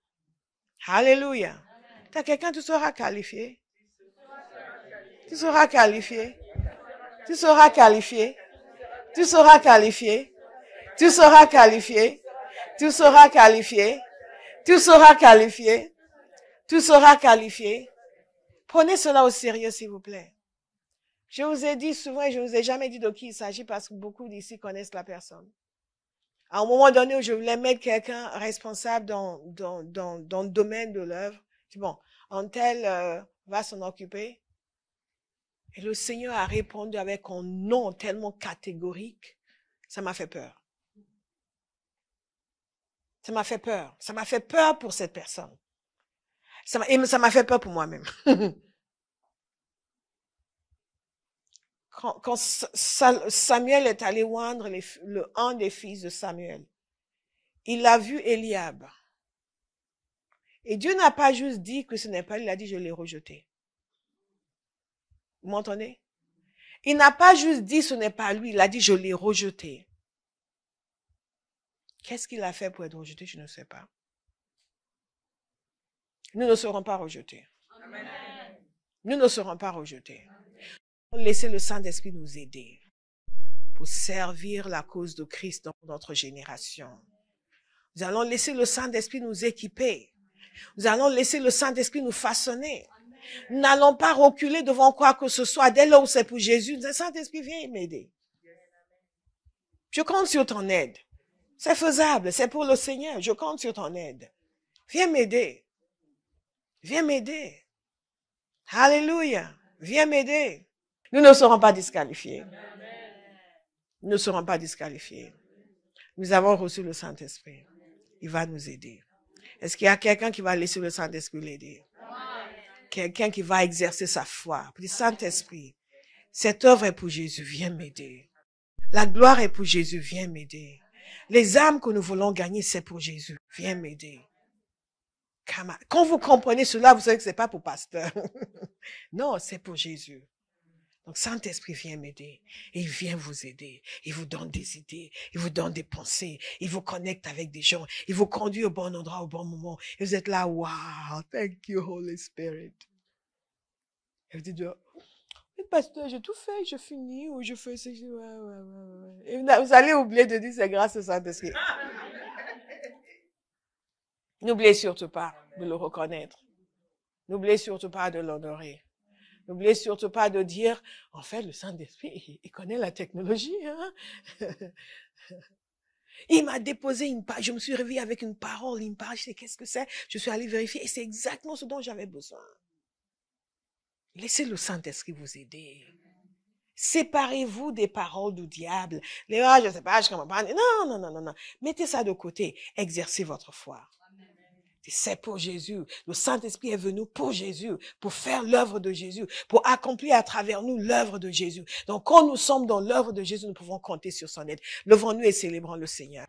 Alléluia. T'as quelqu'un, tu seras qualifié. Tu seras qualifié. Tu seras qualifié. Tu seras qualifié. Tu seras qualifié. Tu seras qualifié. Tu seras qualifié. Tu seras qualifié. Prenez cela au sérieux, s'il vous plaît. Je vous ai dit souvent et je ne vous ai jamais dit de qui il s'agit parce que beaucoup d'ici connaissent la personne. À un moment donné où je voulais mettre quelqu'un responsable dans le domaine de l'œuvre, je dis bon, un tel va s'en occuper. Et le Seigneur a répondu avec un non tellement catégorique, ça m'a fait peur. Ça m'a fait peur. Ça m'a fait peur pour cette personne. Et ça m'a fait peur pour moi-même. Quand Samuel est allé oindre un des fils de Samuel, il a vu Eliab. Et Dieu n'a pas juste dit que ce n'est pas lui, il a dit je l'ai rejeté. Vous m'entendez? Il n'a pas juste dit ce n'est pas lui, il a dit je l'ai rejeté. Qu'est-ce qu'il a fait pour être rejeté? Je ne sais pas. Nous ne serons pas rejetés. Amen. Nous ne serons pas rejetés. Laissez le Saint-Esprit nous aider pour servir la cause de Christ dans notre génération. Nous allons laisser le Saint-Esprit nous équiper. Nous allons laisser le Saint-Esprit nous façonner. Nous n'allons pas reculer devant quoi que ce soit. Dès lors où c'est pour Jésus, le Saint-Esprit vient m'aider. Je compte sur ton aide. C'est faisable, c'est pour le Seigneur. Je compte sur ton aide. Viens m'aider. Viens m'aider. Alléluia. Viens m'aider. Nous ne serons pas disqualifiés. Nous ne serons pas disqualifiés. Nous avons reçu le Saint-Esprit. Il va nous aider. Est-ce qu'il y a quelqu'un qui va laisser le Saint-Esprit l'aider? Quelqu'un qui va exercer sa foi. Pour dire, Saint-Esprit, cette œuvre est pour Jésus, viens m'aider. La gloire est pour Jésus, viens m'aider. Les âmes que nous voulons gagner, c'est pour Jésus, viens m'aider. Quand vous comprenez cela, vous savez que c'est pas pour pasteur. Non, c'est pour Jésus. Donc, Saint-Esprit vient m'aider. Et il vient vous aider. Il vous donne des idées. Il vous donne des pensées. Il vous connecte avec des gens. Il vous conduit au bon endroit, au bon moment. Et vous êtes là, wow, thank you, Holy Spirit. Et vous dites, Mais pasteur, j'ai tout fait, je finis ou je fais ça. Ouais. Et vous allez oublier de dire c'est grâce au Saint-Esprit. N'oubliez surtout pas de le reconnaître. N'oubliez surtout pas de l'honorer. N'oubliez surtout pas de dire, en fait, le Saint-Esprit, il connaît la technologie. Hein? Il m'a déposé une page, je me suis réveillée avec une parole, une page, je sais qu'est-ce que c'est. Je suis allée vérifier et c'est exactement ce dont j'avais besoin. Laissez le Saint-Esprit vous aider. Séparez-vous des paroles du diable. Les je sais pas, je comprends pas. Non. Mettez ça de côté. Exercez votre foi. C'est pour Jésus. Le Saint-Esprit est venu pour Jésus, pour faire l'œuvre de Jésus, pour accomplir à travers nous l'œuvre de Jésus. Donc, quand nous sommes dans l'œuvre de Jésus, nous pouvons compter sur son aide. Levons-nous et célébrons le Seigneur.